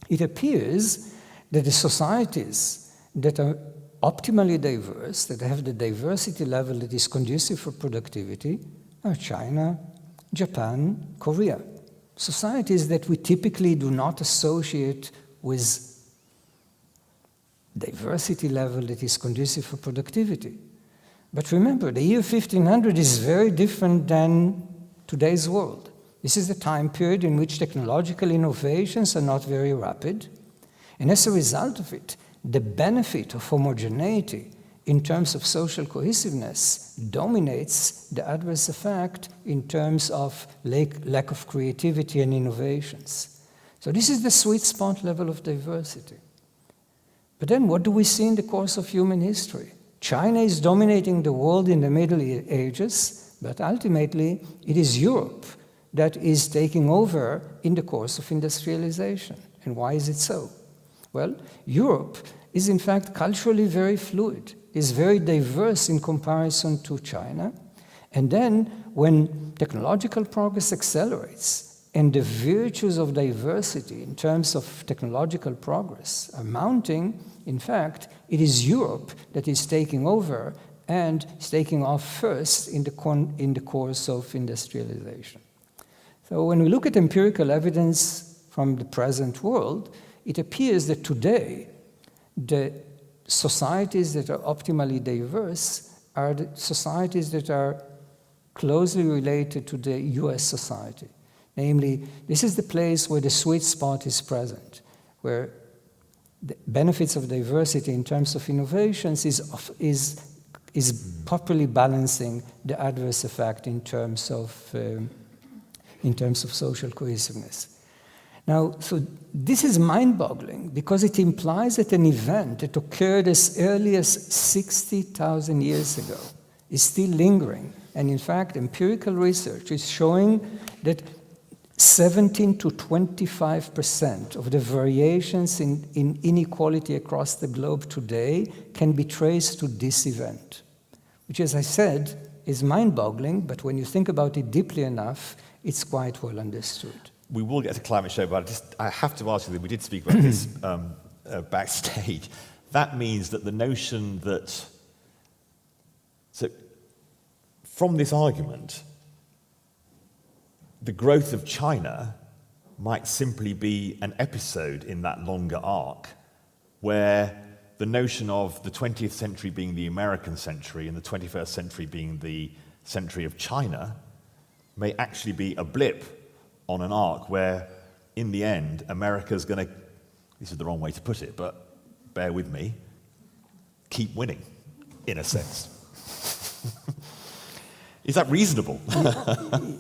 it appears that the societies that are optimally diverse, that have the diversity level that is conducive for productivity, are China, Japan, Korea. Societies that we typically do not associate with diversity level that is conducive for productivity. But remember, the year 1500 is very different than today's world. This is the time period in which technological innovations are not very rapid. And as a result of it, the benefit of homogeneity in terms of social cohesiveness dominates the adverse effect in terms of lack of creativity and innovations. So this is the sweet spot level of diversity. But then what do we see in the course of human history? China is dominating the world in the Middle Ages, but ultimately it is Europe that is taking over in the course of industrialization. And why is it so? Well, Europe is in fact culturally very fluid, is very diverse in comparison to China. And then when technological progress accelerates and the virtues of diversity in terms of technological progress are mounting, in fact, it is Europe that is taking over and is taking off first in the course of industrialization. So when we look at empirical evidence from the present world, it appears that today the societies that are optimally diverse are the societies that are closely related to the US society. Namely, this is the place where the sweet spot is present, where the benefits of diversity in terms of innovations is properly balancing the adverse effect in terms of social cohesiveness. Now, so this is mind-boggling because it implies that an event that occurred as early as 60,000 years ago is still lingering. And in fact, empirical research is showing that 17 to 25% of the variations in inequality across the globe today can be traced to this event, which, as I said, is mind-boggling, but when you think about it deeply enough, it's quite well understood. We will get to climate change, but I have to ask you that we did speak about this backstage. That means that the notion that, so from this argument, the growth of China might simply be an episode in that longer arc where the notion of the 20th century being the American century and the 21st century being the century of China may actually be a blip on an arc where, in the end, America's going to, this is the wrong way to put it, but bear with me, keep winning, in a sense. Is that reasonable?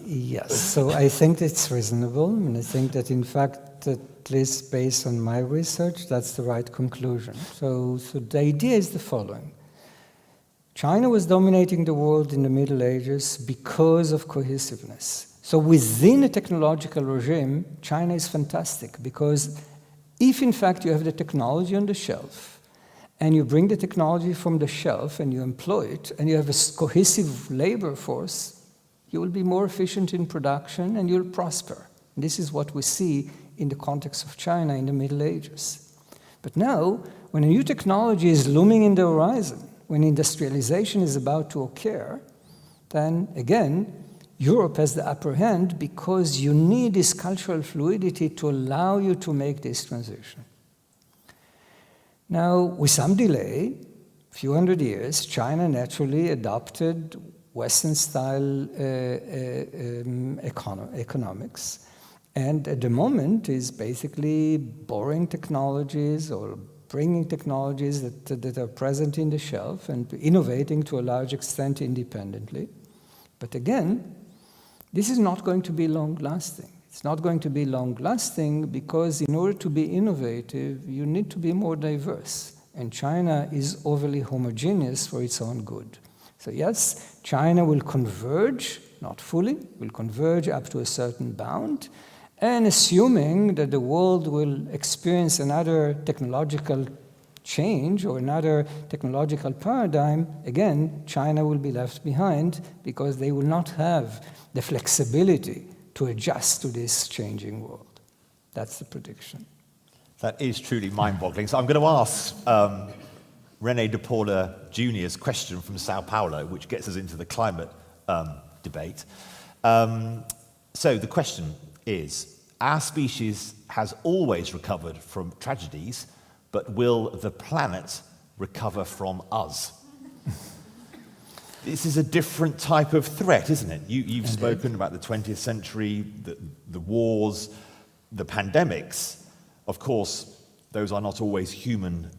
Yes, so I think it's reasonable, and I think that, in fact, at least based on my research, that's the right conclusion. So the idea is the following. China was dominating the world in the Middle Ages because of cohesiveness. So within a technological regime, China is fantastic because if, in fact, you have the technology on the shelf and you bring the technology from the shelf and you employ it and you have a cohesive labor force, you will be more efficient in production and you'll prosper. And this is what we see in the context of China in the Middle Ages. But now, when a new technology is looming in the horizon, when industrialization is about to occur, then again, Europe has the upper hand because you need this cultural fluidity to allow you to make this transition. Now, with some delay, a few hundred years, China naturally adopted Western-style economics, and at the moment is basically borrowing technologies or bringing technologies that are present in the shelf and innovating to a large extent independently. But again, this is not going to be long-lasting. It's not going to be long-lasting because in order to be innovative, you need to be more diverse. And China is overly homogeneous for its own good. So yes, China will converge, not fully, will converge up to a certain bound, and assuming that the world will experience another technological change or another technological paradigm, again, China will be left behind because they will not have the flexibility to adjust to this changing world. That's the prediction. That is truly mind-boggling. So I'm going to ask René de Paula Jr.'s question from Sao Paulo, which gets us into the climate debate. So the question is, our species has always recovered from tragedies, but will the planet recover from us? This is a different type of threat, isn't it? You've spoken about the 20th century, the wars, the pandemics. Of course, those are not always human,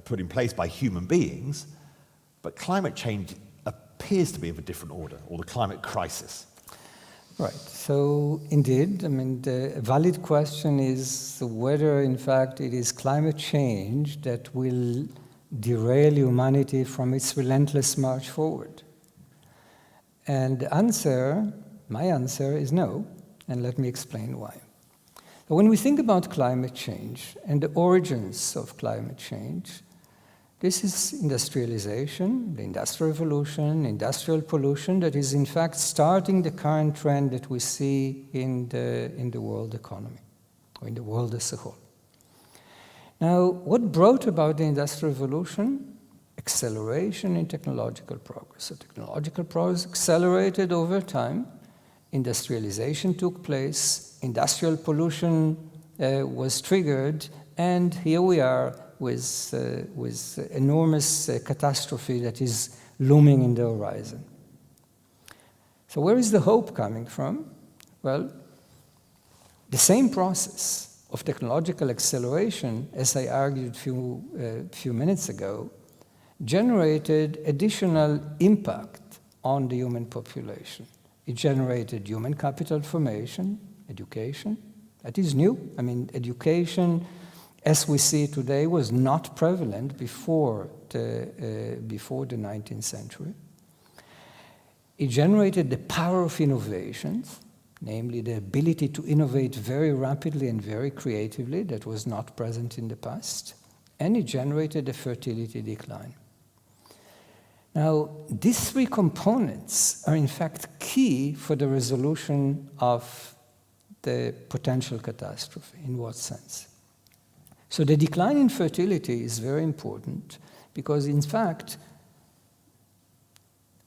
put in place by human beings, but climate change appears to be of a different order, or the climate crisis. Right. So indeed, I mean, the valid question is whether, in fact, it is climate change that will derail humanity from its relentless march forward. And the answer, my answer, is no, and let me explain why. So when we think about climate change and the origins of climate change, this is industrialization, the Industrial Revolution, industrial pollution that is in fact starting the current trend that we see in the world economy, or in the world as a whole. Now, what brought about the Industrial Revolution? acceleration in technological progress. So technological progress accelerated over time. Industrialization took place. Industrial pollution was triggered. And here we are with enormous catastrophe that is looming in the horizon. So where is the hope coming from? Well, the same process of technological acceleration, as I argued a few minutes ago, generated additional impact on the human population. It generated human capital formation, education. That is new. I mean, education, as we see today, was not prevalent before the 19th century. It generated the power of innovations, namely the ability to innovate very rapidly and very creatively that was not present in the past. And it generated a fertility decline. Now, these three components are in fact key for the resolution of the potential catastrophe. In what sense? So the decline in fertility is very important because, in fact,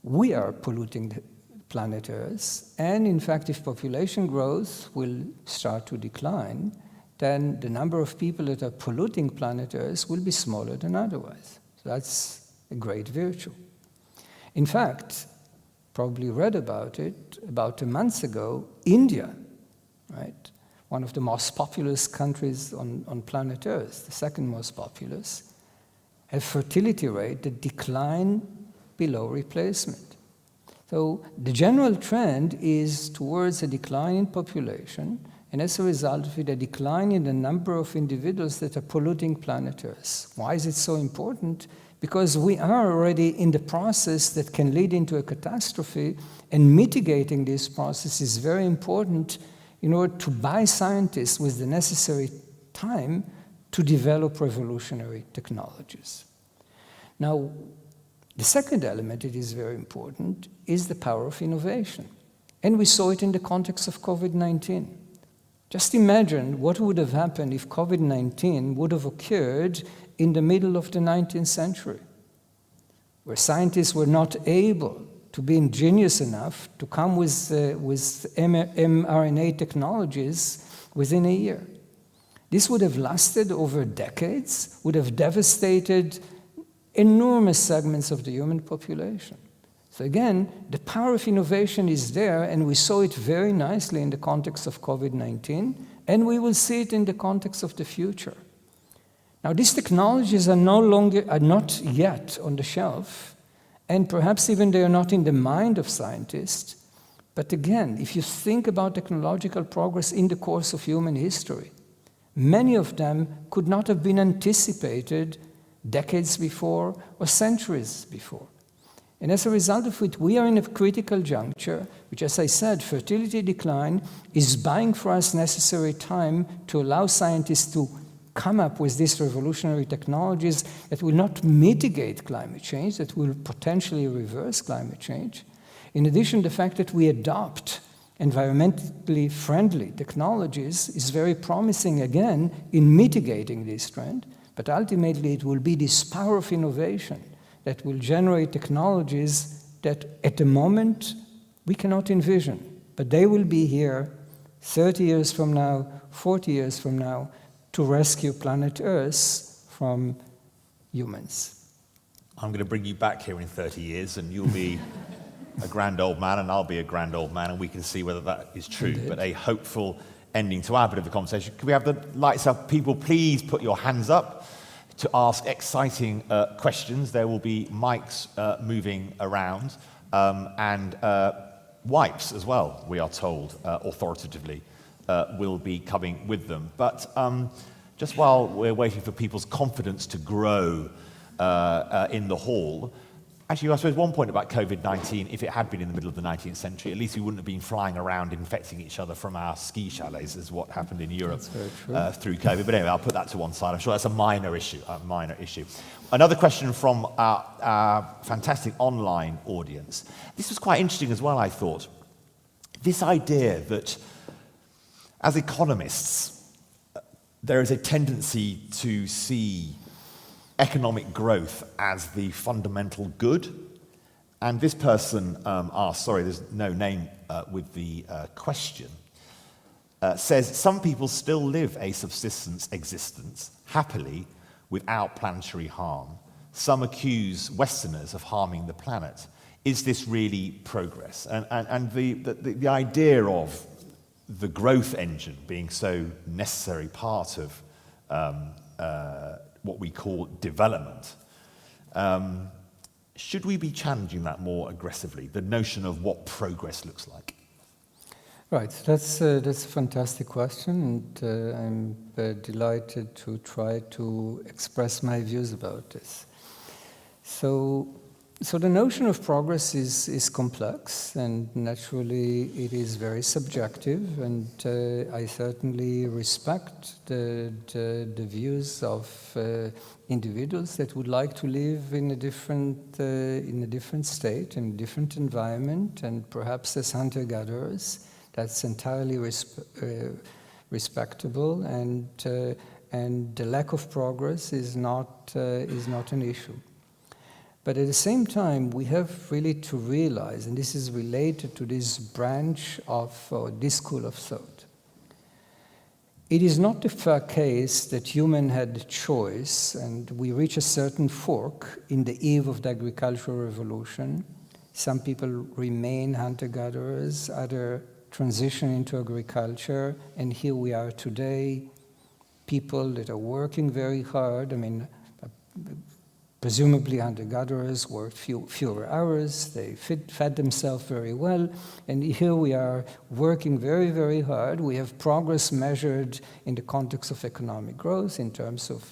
we are polluting the planet Earth, and in fact, if population growth will start to decline, then the number of people that are polluting planet Earth will be smaller than otherwise. So that's a great virtue. In fact, probably read about it about a month ago, India, right? One of the most populous countries on planet Earth, the second most populous, a fertility rate that decline below replacement. So the general trend is towards a decline in population, and as a result of it, a decline in the number of individuals that are polluting planet Earth. Why is it so important? Because we are already in the process that can lead into a catastrophe, and mitigating this process is very important in order to buy scientists with the necessary time to develop revolutionary technologies. Now, the second element that is very important is the power of innovation. And we saw it in the context of COVID-19. Just imagine what would have happened if COVID-19 would have occurred in the middle of the 19th century, where scientists were not able to be ingenious enough to come with mRNA technologies within a year. This would have lasted over decades, would have devastated enormous segments of the human population. So again, the power of innovation is there, and we saw it very nicely in the context of COVID-19, and we will see it in the context of the future. Now, these technologies are not yet on the shelf, and perhaps even they are not in the mind of scientists. But again, if you think about technological progress in the course of human history, many of them could not have been anticipated decades before or centuries before. And as a result of it, we are in a critical juncture, which, as I said, fertility decline is buying for us necessary time to allow scientists to come up with these revolutionary technologies that will not mitigate climate change, that will potentially reverse climate change. In addition, the fact that we adopt environmentally friendly technologies is very promising, again, in mitigating this trend. But ultimately, it will be this power of innovation that will generate technologies that, at the moment, we cannot envision. But they will be here 30 years from now, 40 years from now, to rescue planet Earth from humans. I'm going to bring you back here in 30 years, and you'll be a grand old man, and I'll be a grand old man, and we can see whether that is true. Indeed. But a hopeful ending to our bit of the conversation. Can we have the lights up? People, please put your hands up to ask exciting questions. There will be mics moving around, and wipes as well, we are told, authoritatively, will be coming with them. But just while we're waiting for people's confidence to grow in the hall, actually, I suppose one point about COVID-19, if it had been in the middle of the 19th century, at least we wouldn't have been flying around infecting each other from our ski chalets, is what happened in Europe through COVID. But anyway, I'll put that to one side. I'm sure that's a minor issue. Another question from our fantastic online audience. This was quite interesting as well, I thought. This idea that, as economists, there is a tendency to see economic growth as the fundamental good. And this person asked, sorry, there's no name with the question, says, some people still live a subsistence existence happily without planetary harm. Some accuse Westerners of harming the planet. Is this really progress? And the idea of the growth engine being so necessary part of what we call development, should we be challenging that more aggressively, the notion of what progress looks like? Right, that's a fantastic question, and I'm delighted to try to express my views about this. So the notion of progress is complex, and naturally it is very subjective, and I certainly respect the views of individuals that would like to live in a different state, in a different environment, and perhaps as hunter-gatherers. That's entirely respectable, and the lack of progress is not an issue. But at the same time, we have really to realize, and this is related to this branch of this school of thought, it is not the fair case that human had the choice, and we reach a certain fork in the eve of the agricultural revolution. Some people remain hunter-gatherers, others transition into agriculture, and here we are today, people that are working very hard. I mean, presumably hunter-gatherers worked fewer hours, they fed themselves very well, and here we are working very, very hard. We have progress measured in the context of economic growth, in terms of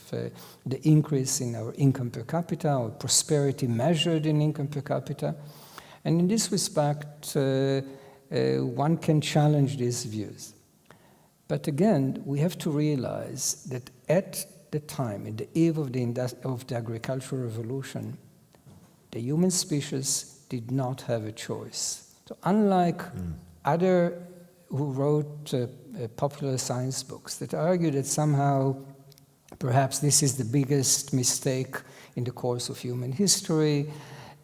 the increase in our income per capita, or prosperity measured in income per capita. And in this respect, one can challenge these views. But again, we have to realize that at the time, in the eve of the agricultural revolution, the human species did not have a choice. So unlike other who wrote popular science books that argue that somehow perhaps this is the biggest mistake in the course of human history,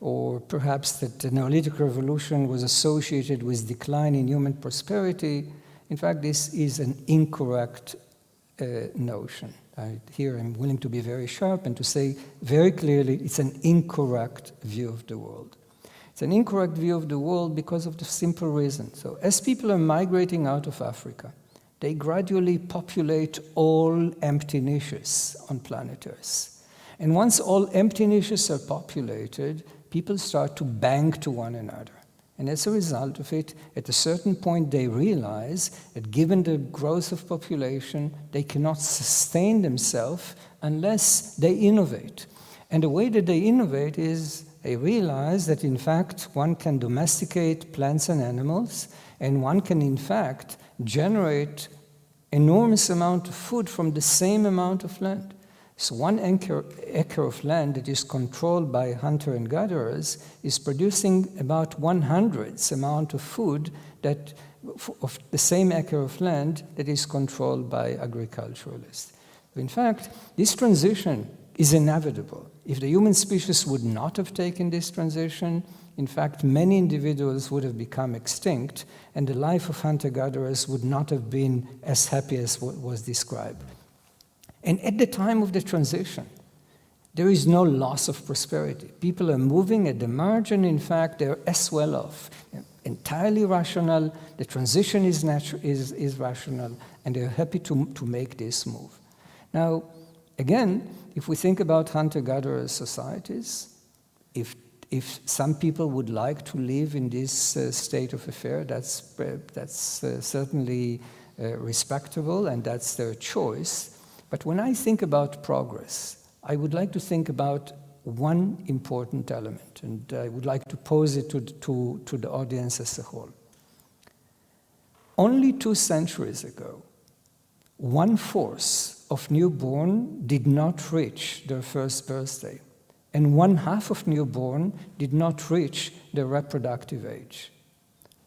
or perhaps that the Neolithic revolution was associated with decline in human prosperity, in fact, this is an incorrect notion. Here I'm willing to be very sharp and to say very clearly it's an incorrect view of the world. It's an incorrect view of the world because of the simple reason. So as people are migrating out of Africa, they gradually populate all empty niches on planet Earth. And once all empty niches are populated, people start to bang to one another. And as a result of it, at a certain point, they realize that given the growth of population, they cannot sustain themselves unless they innovate. And the way that they innovate is they realize that, in fact, one can domesticate plants and animals, and one can, in fact, generate enormous amount of food from the same amount of land. So 1 acre of land that is controlled by hunter and gatherers is producing about 1/100th amount of food that of the same acre of land that is controlled by agriculturalists. In fact, this transition is inevitable. If the human species would not have taken this transition, in fact, many individuals would have become extinct, and the life of hunter-gatherers would not have been as happy as what was described. And at the time of the transition, there is no loss of prosperity. People are moving at the margin. In fact, they're as well off. Entirely rational. The transition is rational, and they're happy to make this move. Now, again, if we think about hunter-gatherer societies, if some people would like to live in this state of affair, that's certainly respectable, and that's their choice. But when I think about progress, I would like to think about one important element, and I would like to pose it to the audience as a whole. Only 2 centuries ago, 1/4 of newborn did not reach their first birthday, and 1/2 of newborn did not reach their reproductive age.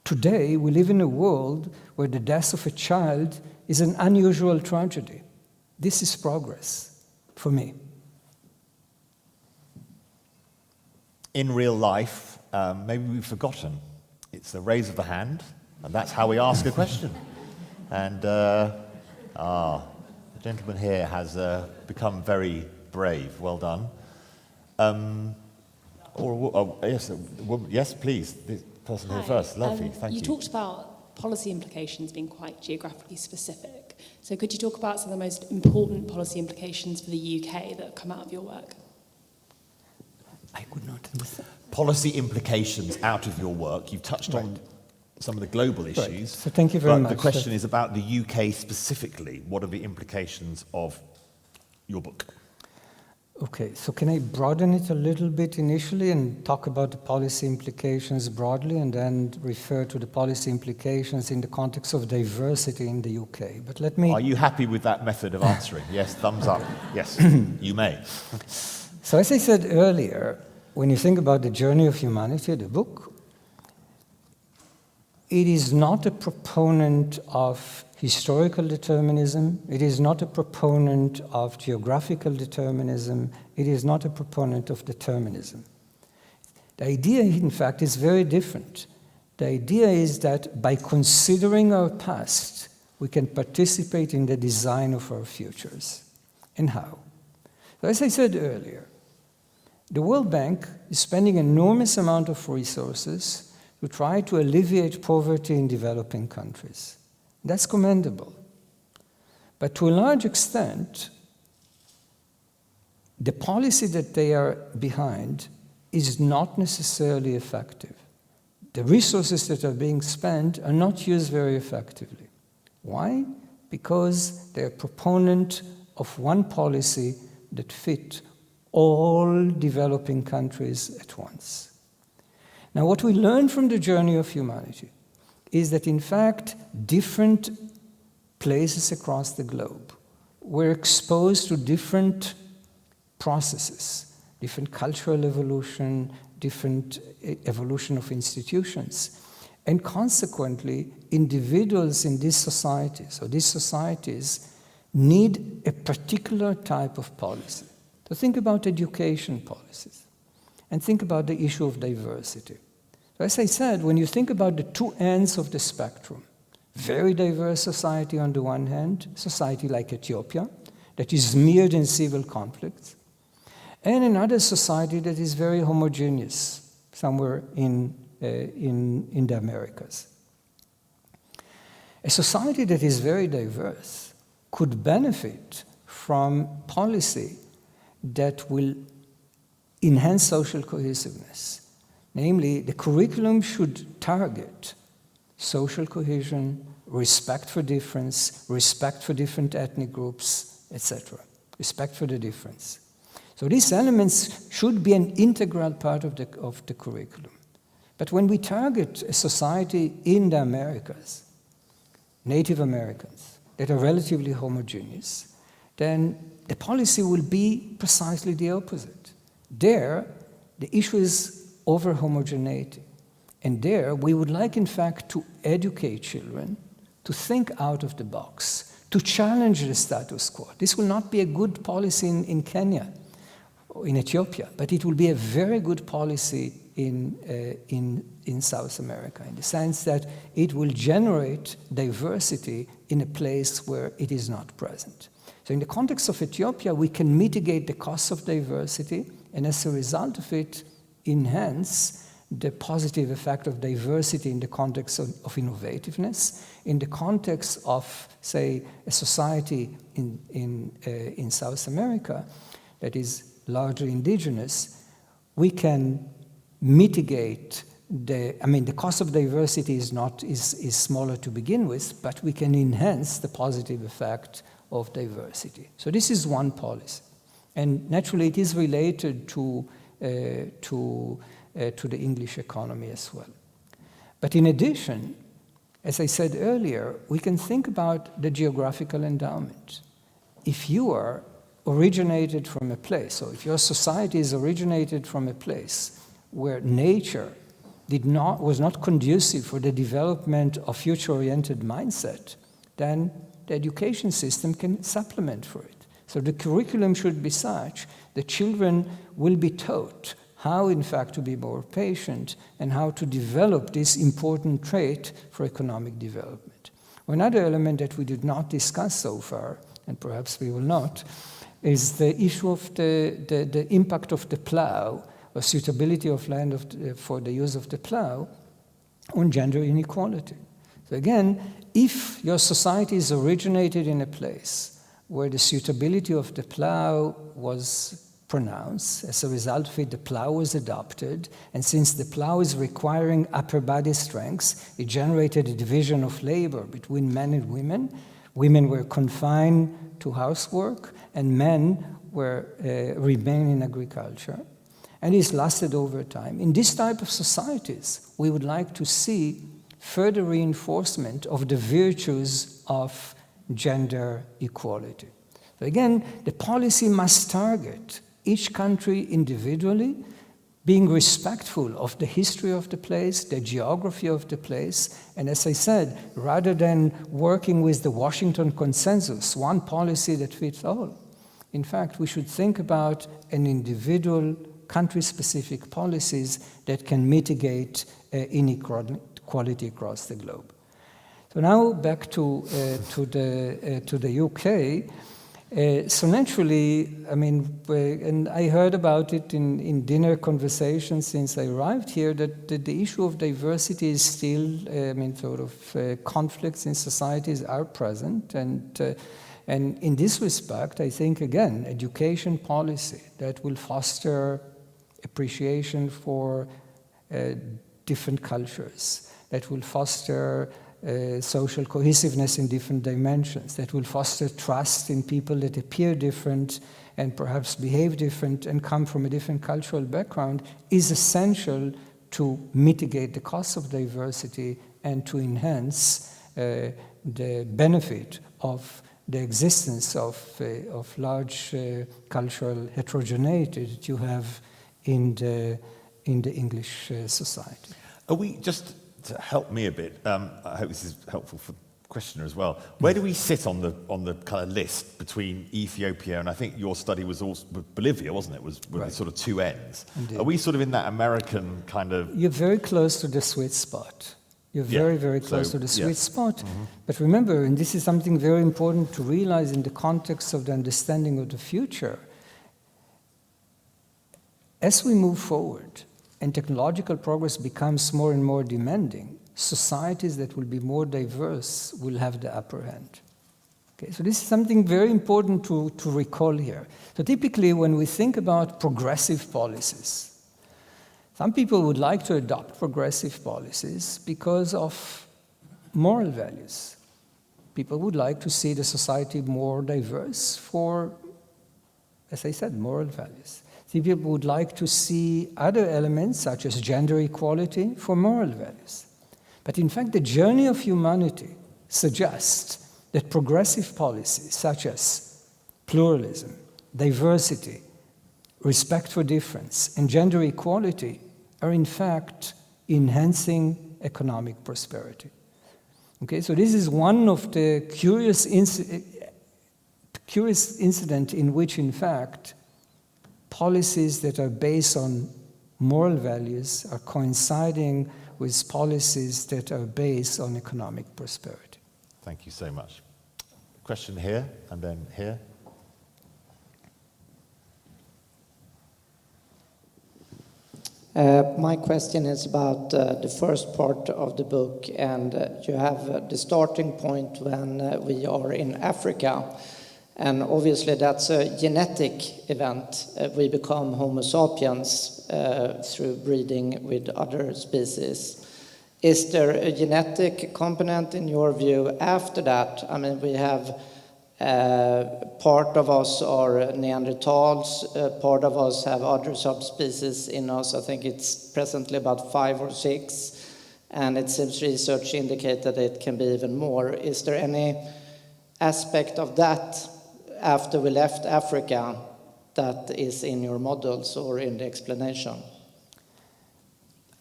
Today, we live in a world where the death of a child is an unusual tragedy. This is progress for me. in real life, maybe we've forgotten. It's a raise of the hand, and that's how we ask a question. And the gentleman here has become very brave. Well done. Yes, please. This person here first. Lovely. Thank you. You talked about policy implications being quite geographically specific. So could you talk about some of the most important policy implications for the UK that have come out of your work? I could not understand. Policy implications out of your work. You've touched on some of the global issues. Right. So thank you very much. But the question is about the UK specifically. What are the implications of your book? Okay, so can I broaden it a little bit initially and talk about the policy implications broadly and then refer to the policy implications in the context of diversity in the UK? But let me... Are you happy with that method of answering? Yes, thumbs up. Yes, you may. So as I said earlier, when you think about the journey of humanity, the book, it is not a proponent of historical determinism. It is not a proponent of geographical determinism. It is not a proponent of determinism. The idea, in fact, is very different. The idea is that by considering our past, we can participate in the design of our futures. And how? So as I said earlier, the World Bank is spending an enormous amount of resources to try to alleviate poverty in developing countries. That's commendable. But to a large extent, the policy that they are behind is not necessarily effective. The resources that are being spent are not used very effectively. Why? Because they're a proponent of one policy that fit all developing countries at once. Now, what we learn from the journey of humanity is that, in fact, different places across the globe were exposed to different processes, different cultural evolution, different evolution of institutions. And consequently, individuals in these societies, need a particular type of policy. So think about education policies, and think about the issue of diversity. So as I said, when you think about the two ends of the spectrum, very diverse society on the one hand, society like Ethiopia, that is mired in civil conflicts, and another society that is very homogeneous, somewhere in the Americas. A society that is very diverse could benefit from policy that will enhance social cohesiveness. Namely, the curriculum should target social cohesion, respect for difference, respect for different ethnic groups, etc. Respect for the difference. So these elements should be an integral part of the curriculum. But when we target a society in the Americas, Native Americans, that are relatively homogeneous, then the policy will be precisely the opposite. There, the issue is over-homogeneity. And there, we would like, in fact, to educate children to think out of the box, to challenge the status quo. This will not be a good policy in Kenya or in Ethiopia, but it will be a very good policy in South America, in the sense that it will generate diversity in a place where it is not present. So in the context of Ethiopia, we can mitigate the costs of diversity, and as a result of it, enhance the positive effect of diversity in the context of innovativeness, in the context of, say, a society in South America that is largely indigenous. We can mitigate the cost of diversity is smaller to begin with, but we can enhance the positive effect of diversity. So this is one policy, and naturally it is related to the English economy as well. But in addition, as I said earlier, we can think about the geographical endowment. If you are originated from a place, or if your society is originated from a place where nature was not conducive for the development of future-oriented mindset, then the education system can supplement for it. So the curriculum should be such that children will be taught how, in fact, to be more patient and how to develop this important trait for economic development. Another element that we did not discuss so far, and perhaps we will not, is the issue of the impact of the plow, or suitability of land for the use of the plow, on gender inequality. So again, if your society is originated in a place where the suitability of the plow was pronounced, as a result of it, the plow was adopted, and since the plow is requiring upper body strength, it generated a division of labor between men and women. Women were confined to housework, and men were remain in agriculture. And it's lasted over time. In this type of societies, we would like to see further reinforcement of the virtues of gender equality. So again, the policy must target each country individually, being respectful of the history of the place, the geography of the place, and as I said, rather than working with the Washington Consensus, one policy that fits all. In fact, we should think about an individual country-specific policies that can mitigate inequality across the globe. So now back to the UK. So naturally, I mean, and I heard about it in dinner conversations since I arrived here, that the issue of diversity is still, I mean, sort of conflicts in societies are present. And in this respect, I think, again, education policy that will foster appreciation for different cultures, that will foster social cohesiveness in different dimensions, that will foster trust in people that appear different and perhaps behave different and come from a different cultural background, is essential to mitigate the costs of diversity and to enhance the benefit of the existence of large cultural heterogeneity that you have in the English society. Are we, just to help me a bit, I hope this is helpful for the questioner as well, where do we sit on the kind of list between Ethiopia and I think your study was also Bolivia, wasn't it? Was Right. the sort of two ends. Indeed. Are we sort of in that American kind of... You're very close to the sweet spot. You're very, very close to the sweet spot. But remember, and this is something very important to realize in the context of the understanding of the future, as we move forward and technological progress becomes more and more demanding, societies that will be more diverse will have the upper hand. Okay, so this is something very important to recall here. So typically when we think about progressive policies, some people would like to adopt progressive policies because of moral values. People would like to see the society more diverse for, as I said, moral values. Some people would like to see other elements, such as gender equality, for moral values. But in fact, the journey of humanity suggests that progressive policies, such as pluralism, diversity, respect for difference, and gender equality, are in fact enhancing economic prosperity. Okay, so this is one of the curious incident in which, in fact, policies that are based on moral values are coinciding with policies that are based on economic prosperity. Thank you so much. Question here, and then here. My question is about the first part of the book, and you have the starting point when we are in Africa, and obviously that's a genetic event. We become Homo sapiens through breeding with other species. Is there a genetic component in your view after that? I mean, we have part of us are Neanderthals, part of us have other subspecies in us. I think it's presently about 5 or 6, and it seems research indicate that it can be even more. Is there any aspect of that after we left Africa that is in your models or in the explanation?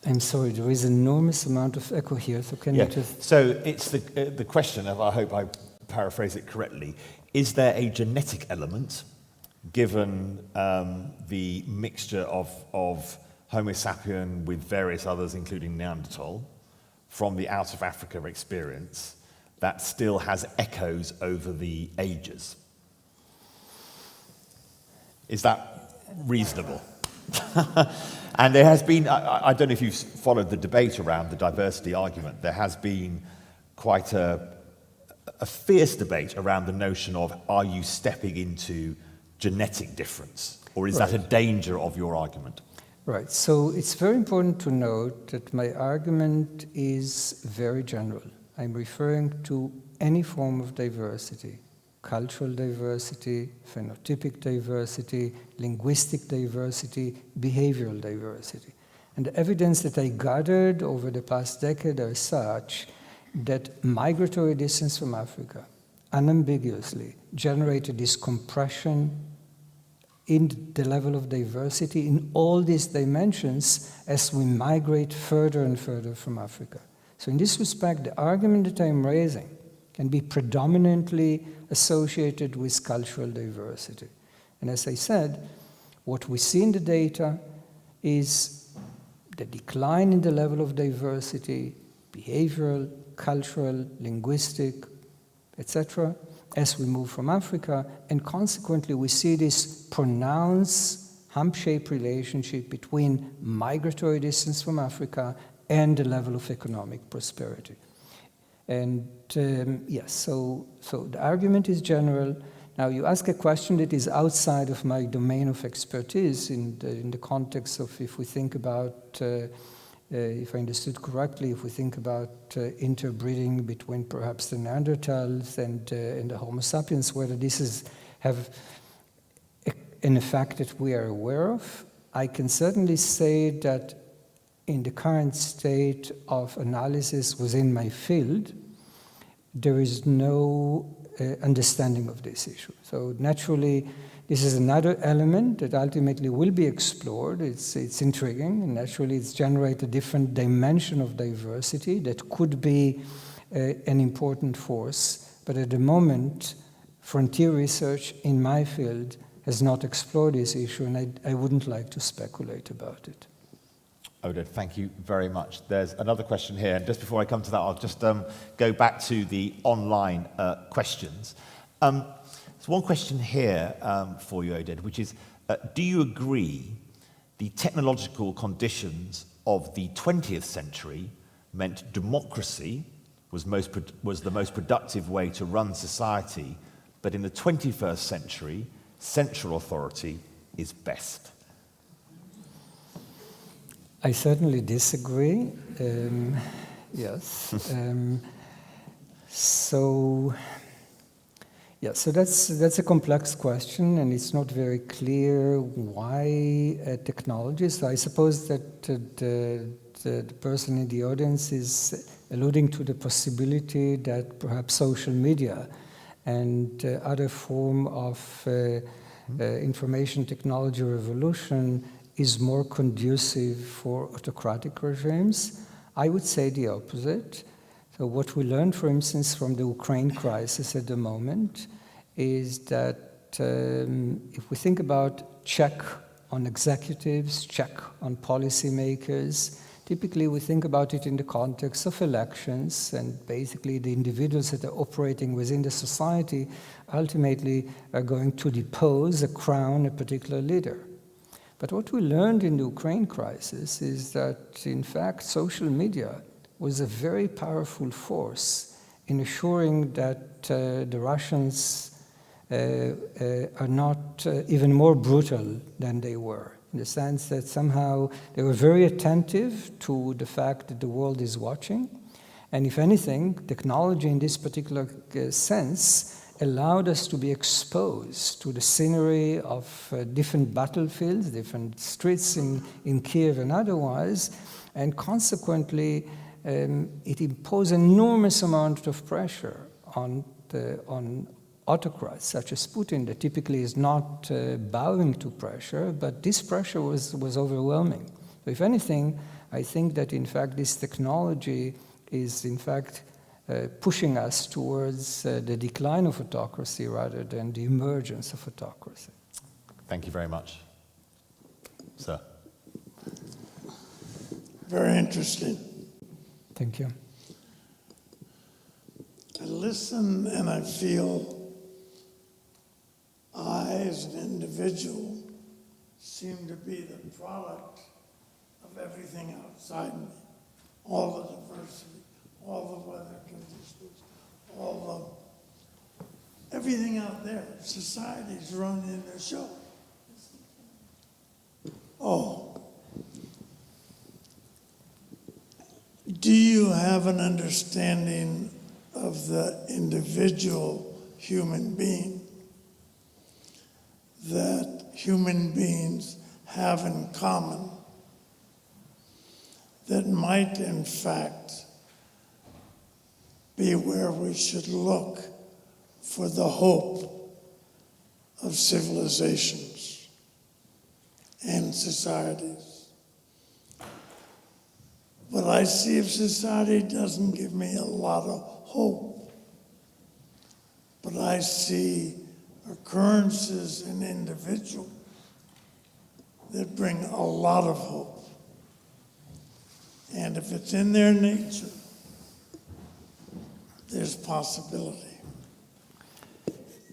I'm sorry, there is an enormous amount of echo here, so can you just... So it's the question, and I hope I paraphrase it correctly, is there a genetic element, given the mixture of Homo sapien with various others, including Neanderthal, from the out of Africa experience that still has echoes over the ages. Is that reasonable? And there has been, I don't know if you've followed the debate around the diversity argument, there has been quite a fierce debate around the notion of, are you stepping into genetic difference? Or is that a danger of your argument? Right, so it's very important to note that my argument is very general. I'm referring to any form of diversity, cultural diversity, phenotypic diversity, linguistic diversity, behavioral diversity. And the evidence that I gathered over the past decade are such that migratory distance from Africa unambiguously generated this compression in the level of diversity in all these dimensions as we migrate further and further from Africa. So in this respect, the argument that I'm raising can be predominantly associated with cultural diversity. And as I said, what we see in the data is the decline in the level of diversity, behavioral, cultural, linguistic, etc., as we move from Africa, and consequently we see this pronounced hump-shaped relationship between migratory distance from Africa and the level of economic prosperity. And yes, so the argument is general. Now you ask a question that is outside of my domain of expertise in the context of, if we think about, if I understood correctly, if we think about interbreeding between perhaps the Neanderthals and the Homo sapiens, whether this have an effect that we are aware of, I can certainly say that in the current state of analysis within my field, there is no understanding of this issue. So naturally, this is another element that ultimately will be explored. It's intriguing, and naturally it's generated a different dimension of diversity that could be an important force. But at the moment, frontier research in my field has not explored this issue, and I wouldn't like to speculate about it. Oded, thank you very much. There's another question here, and just before I come to that, I'll just go back to the online questions. There's one question here for you, Oded, which is, do you agree the technological conditions of the 20th century meant democracy was the most productive way to run society, but in the 21st century, central authority is best? I certainly disagree. Yes. So that's a complex question, and it's not very clear why technology. So I suppose that the person in the audience is alluding to the possibility that perhaps social media and other form of information technology revolution is more conducive for autocratic regimes. I would say the opposite. So what we learned, for instance, from the Ukraine crisis at the moment is that if we think about check on executives, check on policymakers, typically we think about it in the context of elections, and basically the individuals that are operating within the society ultimately are going to depose, crown a particular leader. But what we learned in the Ukraine crisis is that, in fact, social media was a very powerful force in assuring that the Russians are not even more brutal than they were, in the sense that somehow they were very attentive to the fact that the world is watching. And if anything, technology in this particular sense allowed us to be exposed to the scenery of different battlefields, different streets in Kiev and otherwise, and consequently it imposed an enormous amount of pressure on autocrats such as Putin, that typically is not bowing to pressure, but this pressure was overwhelming. So if anything, I think that in fact this technology is in fact pushing us towards the decline of autocracy rather than the emergence of autocracy. Thank you very much. Sir. Very interesting. Thank you. I listen and I feel I, as an individual, seem to be the product of everything outside me. All the diversity, all the weather conditions, everything out there. Society's running the show. Oh. Do you have an understanding of the individual human being that human beings have in common that might, in fact, be where we should look for the hope of civilizations and societies? What I see of society doesn't give me a lot of hope, but I see occurrences in individuals that bring a lot of hope. And if it's in their nature, there's possibility.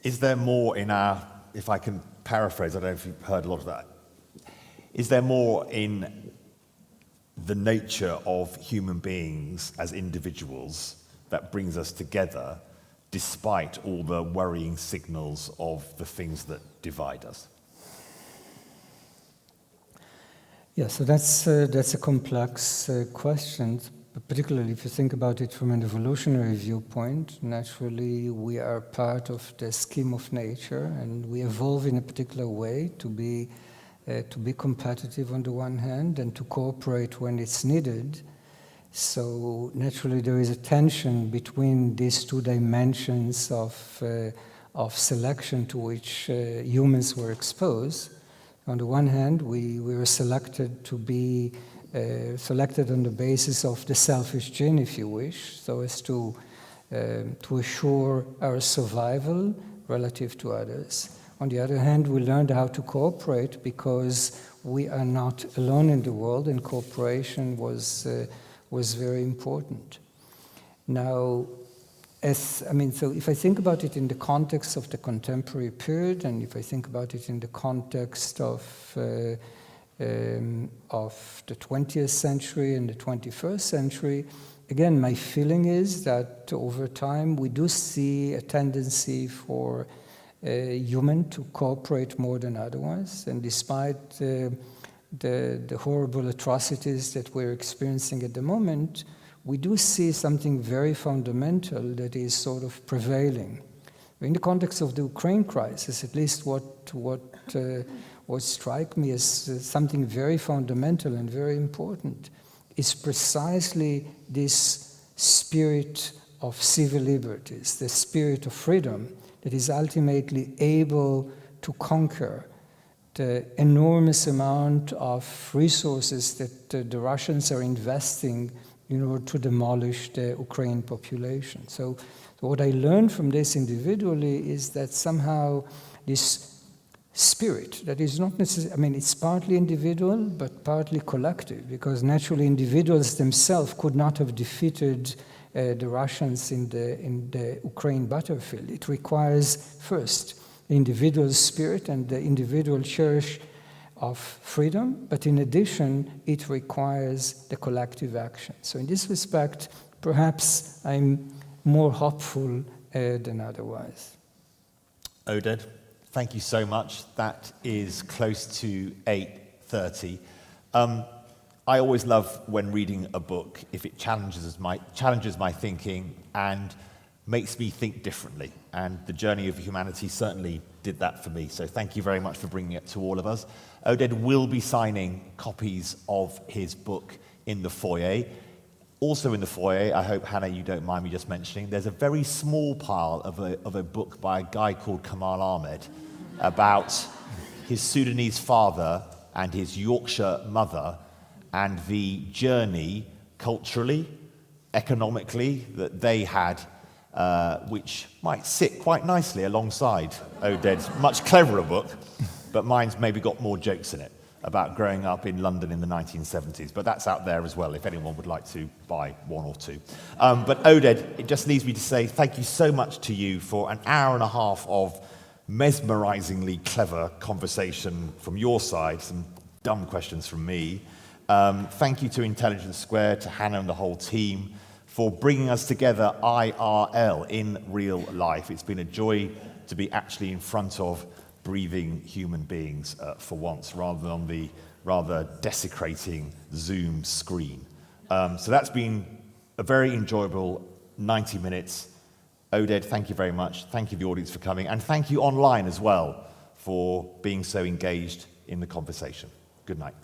Is there more in our, if I can paraphrase, I don't know if you've heard a lot of that, is there more in the nature of human beings as individuals that brings us together despite all the worrying signals of the things that divide us? Yeah, so that's a complex question, but particularly if you think about it from an evolutionary viewpoint. Naturally, we are part of the scheme of nature, and we evolve in a particular way to be competitive on the one hand and to cooperate when it's needed. So naturally, there is a tension between these two dimensions of selection to which humans were exposed. On the one hand, we were selected to be selected on the basis of the selfish gene, if you wish, so as to assure our survival relative to others. On the other hand, we learned how to cooperate because we are not alone in the world, and cooperation was very important. Now, so if I think about it in the context of the contemporary period, and if I think about it in the context of the 20th century and the 21st century, again, my feeling is that over time we do see a tendency for human to cooperate more than otherwise, and despite the horrible atrocities that we're experiencing at the moment, we do see something very fundamental that is sort of prevailing. In the context of the Ukraine crisis, at least what strikes me as something very fundamental and very important is precisely this spirit of civil liberties, the spirit of freedom that is ultimately able to conquer the enormous amount of resources that the Russians are investing in order to demolish the Ukrainian population. So what I learned from this individually is that somehow this spirit that is not necessarily, it's partly individual, but partly collective, because naturally individuals themselves could not have defeated the Russians in the Ukraine battlefield. It requires first the individual spirit and the individual cherish of freedom, but in addition, it requires the collective action. So in this respect, perhaps I'm more hopeful than otherwise. Oded, thank you so much. That is close to 8:30. I always love when reading a book if it challenges my thinking and makes me think differently. And The Journey of Humanity certainly did that for me. So thank you very much for bringing it to all of us. Oded will be signing copies of his book in the foyer. Also in the foyer, I hope, Hannah, you don't mind me just mentioning, there's a very small pile of a book by a guy called Kamal Ahmed about his Sudanese father and his Yorkshire mother and the journey culturally, economically that they had, which might sit quite nicely alongside Oded's much cleverer book, but mine's maybe got more jokes in it. about growing up in London in the 1970s, but that's out there as well if anyone would like to buy one or two. But Oded, it just leaves me to say thank you so much to you for an hour and a half of mesmerizingly clever conversation from your side, some dumb questions from me. Thank you to Intelligence Squared, to Hannah and the whole team for bringing us together IRL in real life. It's been a joy to be actually in front of breathing human beings for once, rather than on the rather desecrating Zoom screen. So that's been a very enjoyable 90 minutes. Oded, thank you very much. Thank you, the audience, for coming. And thank you online as well for being so engaged in the conversation. Good night.